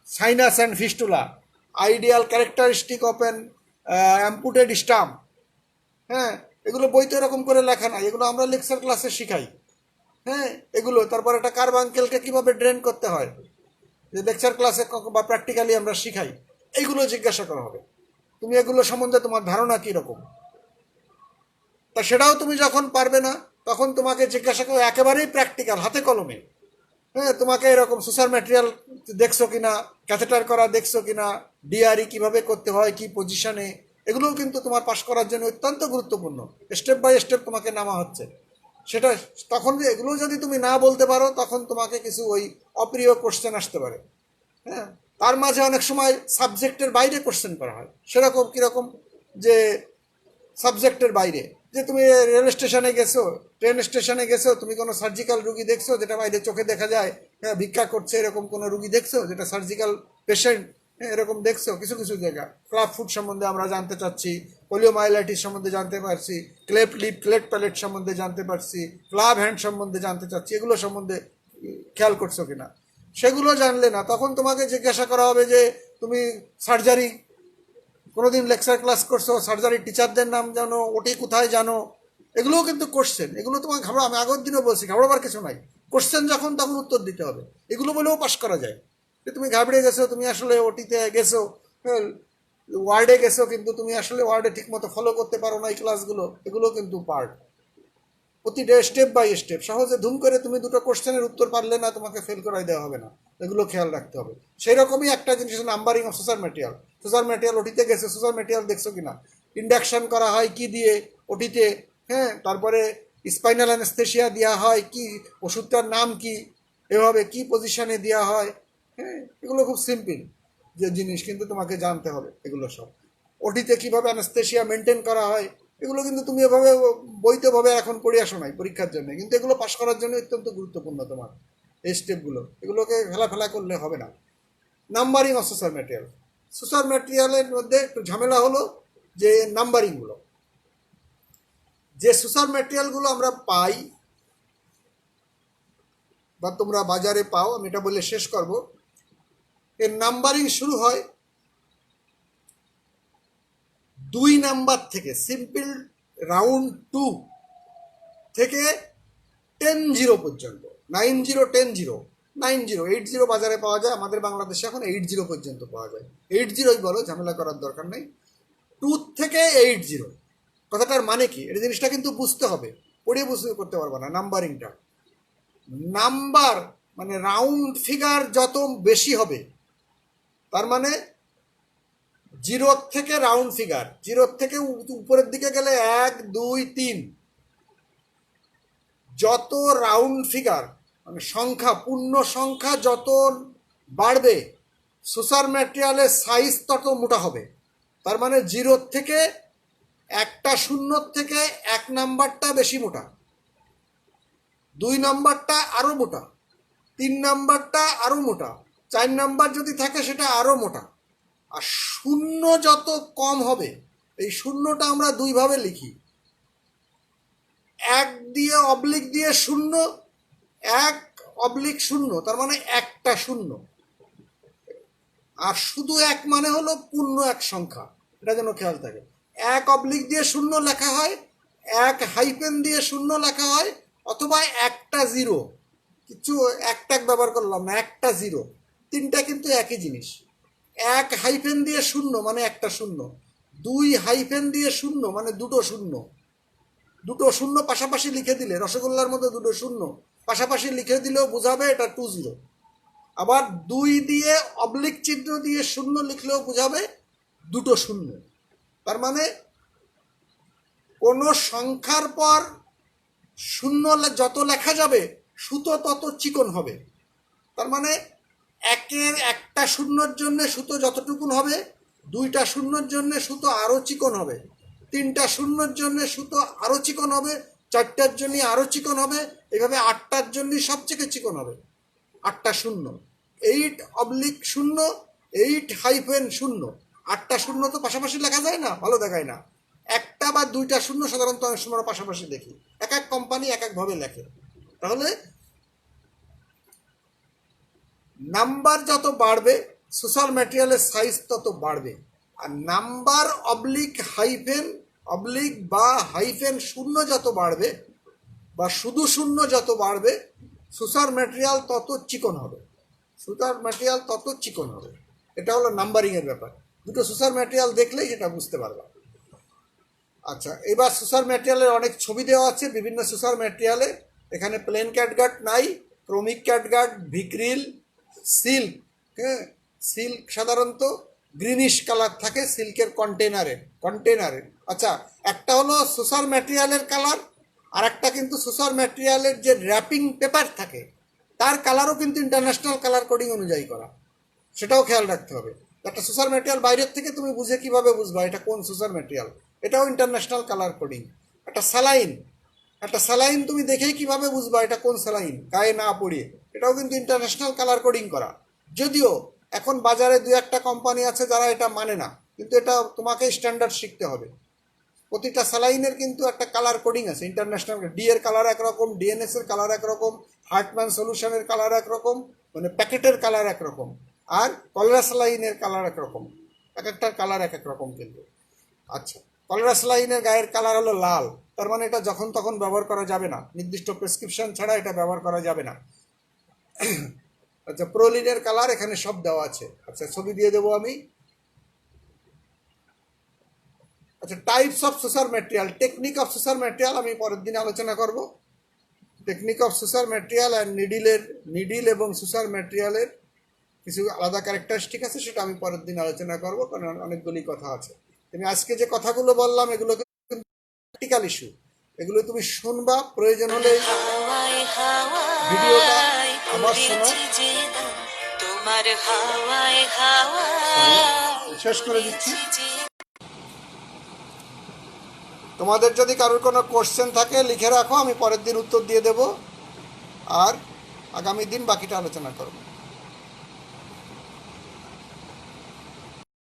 sinus and fistula, ideal characteristic of an amputated stump. হ্যাঁ, এগুলো বইতে এরকম করে লেখা নাই, এগুলো আমরা লেকচার ক্লাসে শিখাই। হ্যাঁ, এগুলো তারপর একটা কার্বাঙ্কেলকে কীভাবে ড্রেন করতে হয়, যে লেকচার ক্লাসে বা প্র্যাকটিক্যালি আমরা শিখাই, এইগুলো জিজ্ঞাসা করা হবে। তুমি এগুলো সম্বন্ধে তোমার ধারণা কীরকম, তা সেটাও তুমি যখন পারবে না, তখন তোমাকে জিজ্ঞাসা করো একেবারেই প্র্যাকটিক্যাল, হাতে কলমে। হ্যাঁ, তোমাকে এরকম সোশ্যাল ম্যাটেরিয়াল দেখছো কিনা, ক্যাথেটার করা দেখছো কিনা, ডিআরই কিভাবে করতে হয়, কি পজিশনে, এগুলোও কিন্তু তোমার পাশ করার জন্য অত্যন্ত গুরুত্বপূর্ণ। স্টেপ বাই স্টেপ তোমাকে নামা হচ্ছে সেটা। তখন এগুলো যদি তুমি না বলতে পারো, তখন তোমাকে কিছু ওই অপ্রিয় কোশ্চেন আসতে পারে। হ্যাঁ, তার মাঝে অনেক সময় সাবজেক্টের বাইরে কোশ্চেন করা হয়। সেরকম কীরকম, যে সাবজেক্টের বাইরে, যে তুমি রেল স্টেশনে গেছো, ট্রেন স্টেশনে গেছো, তুমি কোনো সার্জিক্যাল রুগী দেখছো যেটা বাইরে চোখে দেখা যায়, হ্যাঁ, ভিক্ষা করছে, এরকম কোনো রুগী দেখছো যেটা সার্জিক্যাল পেশেন্ট, হ্যাঁ, এরকম দেখছো। কিছু কিছু জায়গা ক্লাব ফুড সম্বন্ধে আমরা জানতে চাচ্ছি, পোলিওমাইলাইটিস সম্বন্ধে জানতে পারছি, ক্লেফট লিপ ক্লেট প্যালেট সম্বন্ধে জানতে পারছি, ক্লাব হ্যান্ড সম্বন্ধে জানতে চাচ্ছি, এগুলো সম্বন্ধে খেয়াল করছো কিনা। সেগুলো জানলে না, তখন তোমাকে জিজ্ঞাসা করা হবে যে তুমি সার্জারি কোনোদিন লেকচার ক্লাস করছো, সার্জারি টিচারদের নাম জানো, ওটি কোথায় জানো, এগুলোও কিন্তু কোশ্চেন। এগুলো তোমার ঘাবড়া, আমি আগের দিনও বলছি, ঘাবড়াবার কিছু নাই। কোশ্চেন যখন, তখন উত্তর দিতে হবে। এগুলো বলেও পাশ করা যায় যে তুমি ঘাবড়ে গেছো, তুমি আসলে ওটিতে গেছো, ওয়ার্ডে গেছো, কিন্তু তুমি আসলে ওয়ার্ডে ঠিকমতো ফলো করতে পারো না এই ক্লাসগুলো, এগুলো কিন্তু পার্ট। প্রতিটা স্টেপ বাই স্টেপ, সহজে ধুম করে তুমি দুটো কোশ্চেনের উত্তর পারলে না, তোমাকে ফেল করাই দেওয়া হবে না, এগুলো খেয়াল রাখতে হবে। সেই রকমই একটা জিনিস numbering of suture material. Suture material ওটিতে গেছে, সোশ্যাল ম্যাটেরিয়াল দেখছো কিনা, ইন্ডাকশন করা হয় কি দিয়ে ওটিতে, হ্যাঁ, তারপরে স্পাইনাল অ্যানেস্থেশিয়া দেওয়া হয় কি, ওষুধটার নাম কি, এভাবে কি পজিশনে দেওয়া হয়, হ্যাঁ, এগুলো খুব সিম্পল যে জিনিস, কিন্তু তোমাকে জানতে হবে এগুলো সব। ওটিতে কীভাবে অ্যানেস্থেশিয়া মেনটেন করা হয়, এগুলো কিন্তু তুমি এভাবে বইতেভাবে এখন পড়ে আসো নাই পরীক্ষার জন্য, কিন্তু এগুলো পাশ করার জন্য অত্যন্ত গুরুত্বপূর্ণ তোমার এই স্টেপগুলো। এগুলোকে ফেলা করলে হবে না। Numbering of suture material, suture ম্যাটেরিয়ালের মধ্যে একটু ঝামেলা হলো যে নাম্বারিংগুলো, যে সোশ্যাল ম্যাটেরিয়ালগুলো আমরা পাই বা তোমরা বাজারে পাও, আমি এটা বলে শেষ করব। এর নাম্বারিং শুরু হয় 2 নাম্বার থেকে, সিম্পল রাউন্ড 2 থেকে 10-0 পর্যন্ত, 9-0, 10-0, 9-0, 8-0 বাজারে পাওয়া যায়। আমাদের বাংলাদেশে এখন 8-0 পর্যন্ত পাওয়া যায়। 8-0ই বলো, ঝামেলা করার দরকার নেই। 2 থেকে 8-0 কথাটার মানে কি, এই জিনিসটা কিন্তু বুঝতে হবে, পড়ে বুঝতে করতে পারবো না। নাম্বারিংটা, নাম্বার মানে রাউন্ড ফিগার যত বেশি হবে, তার মানে 0 থেকে রাউন্ড ফিগার, 0 থেকে উপরের দিকে গেলে 1, 2, 3, যত রাউন্ড ফিগার মানে সংখ্যা, পূর্ণ সংখ্যা যত বাড়বে, সোশ্যাল ম্যাটেরিয়ালের সাইজ তত মোটা হবে। তার মানে 0 থেকে একটা শূন্যর থেকে 1 নাম্বারটা বেশি মোটা, 2 নাম্বারটা আরো মোটা, 3 নাম্বারটা আরো মোটা, 4 নাম্বার যদি থাকে সেটা আরো মোটা। আর শূন্য যত কম হবে, এই শূন্যটা আমরা 2 ভাবে লিখি, 1 দিয়ে অবলিক দিয়ে 0, 1 অবলিক 0, তার মানে একটা শূন্য। আর শুধু 1 মানে হলো পূর্ণ এক সংখ্যা, এটা যেন খেয়াল থাকে। 1 অবলিক দিয়ে 0 লেখা হয়, 1 হাইফেন দিয়ে 0 লেখা হয়, অথবা একটা 0, কিছু একটা ব্যবহার করলাম না, একটা 0, তিনটা কিন্তু একই জিনিস। 1 হাইফেন দিয়ে 0 মানে একটা শূন্য, 2 হাইফেন দিয়ে 0 মানে দুটো শূন্য, দুটো শূন্য পাশাপাশি লিখে দিলে, রসগোল্লার মধ্যে দুটো শূন্য পাশাপাশি লিখে দিলেও বোঝাবে এটা 20। আবার 2 দিয়ে অবলিক চিহ্ন দিয়ে 0 লিখলেও বোঝাবে দুটো শূন্য। তার মানে কোনো সংখ্যার পর 0 যত লেখা যাবে সুতো তত চিকন হবে। তার মানে একটা শূন্যর জন্য সুতো যতটুকুন হবে, 2টা শূন্যর জন্য সুতো আরো চিকন হবে, 3টা শূন্যর জন্য সুতো আরো চিকন হবে, 4টার জন্য আরো চিকন হবে, এইভাবে 8টার জন্য সবচেয়ে চিকন হবে। 8টা শূন্য, 8 অবলিক 0, 8 হাইফেন 0, 8টা শূন্য তো পাশাপাশি লেখা যায় না, ভালো দেখায় না। একটা বা 2টা শূন্য সাধারণত অনেক সময় পাশাপাশি দেখি, এক এক কোম্পানি এক এক ভাবে লেখে। তাহলে নাম্বার যত বাড়বে সোশ্যাল ম্যাটেরিয়ালের সাইজ তত বাড়বে। আর নাম্বার অবলিক হাইফেন অবলিক বা হাইফেন 0 যত বাড়বে বা শুধু 0 যত বাড়বে, সোশ্যাল ম্যাটেরিয়াল তত চিকন হবে, সোশ্যাল ম্যাটেরিয়াল তত চিকন হবে। এটা হলো নাম্বারিংয়ের ব্যাপার। দুটো সোশ্যাল ম্যাটেরিয়াল দেখলেই এটা বুঝতে পারবা। আচ্ছা, এবার সোশ্যাল ম্যাটেরিয়ালের অনেক ছবি দেওয়া আছে বিভিন্ন সোশ্যাল ম্যাটেরিয়ালে। এখানে প্লেন ক্যাটগার্ড নাই, ক্রমিক ক্যাটগার্ড, ভিক্রিল, সিল্ক। হ্যাঁ, সিল্ক সাধারণত গ্রিনিশ কালার থাকে সিল্কের কন্টেনারে। আচ্ছা, একটা হলো সোশ্যাল ম্যাটেরিয়ালের কালার, আর একটা কিন্তু সোশ্যাল ম্যাটেরিয়ালের যে র্যাপিং পেপার থাকে তার কালারও কিন্তু ইন্টারন্যাশনাল কালার কোডিং অনুযায়ী করা, সেটাও খেয়াল রাখতে হবে। একটা সোশ্যাল ম্যাটেরিয়াল বাইরের থেকে তুমি বুঝে কিভাবে বুঝবা এটা কোন সোশ্যাল ম্যাটেরিয়াল, এটাও ইন্টারন্যাশনাল কালার কোডিং। একটা স্যালাইন তুমি দেখেই কিভাবে বুঝবা এটা কোন স্যালাইন, গায়ে না পড়িয়ে, এটাও কিন্তু ইন্টারন্যাশনাল কালার কোডিং করা। যদিও এখন বাজারে 2-1টা কোম্পানি আছে যারা এটা মানে না, কিন্তু এটা তোমাকে স্ট্যান্ডার্ড শিখতে হবে। প্রতিটা স্যালাইনের কিন্তু একটা কালার কোডিং আছে ইন্টারন্যাশনাল। ডি এর কালার একরকম, ডিএনএস এর কালার একরকম, হার্টম্যান সলিউশনের কালার একরকম, মানে প্যাকেটের কালার একরকম, আর কলরা স্যালাইনের কালার একরকম, এক একটার কালার এক এক রকম কিন্তু। আচ্ছা, কলরা স্যালাইনের গায়ের কালার হলো লাল, তার মানে এটা যখন তখন ব্যবহার করা যাবে না, নির্দিষ্ট প্রেসক্রিপশন ছাড়া এটা ব্যবহার করা যাবে না। আচ্ছা, প্রোলিনের কালার এখানে সব দেওয়া আছে। আচ্ছা, ছবি দিয়ে দেবো আমি। আচ্ছা, types of suture material, technique of suture material আমি পরের দিন আলোচনা করব। Technique of suture material and needle এবং সোশ্যাল ম্যাটেরিয়ালের কিছু আলাদা ক্যারেক্টারিস্টিক আছে, সেটা আমি পরের দিন আলোচনা করব, কারণ অনেকগুলি কথা আছে। তুমি আজকে যে কথাগুলো বললাম এগুলো কিন্তু প্র্যাকটিক্যাল ইস্যু, এগুলো তুমি শুনবা, প্রয়োজন হলে ভিডিওটা আবার শোনো। শেষ করে দিচ্ছি। তোমাদের যদি কারোর কোনো কোশ্চেন থাকে লিখে রাখো, আমি পরের দিন উত্তর দিয়ে দেব, আর আগামী দিন বাকিটা আলোচনা করব।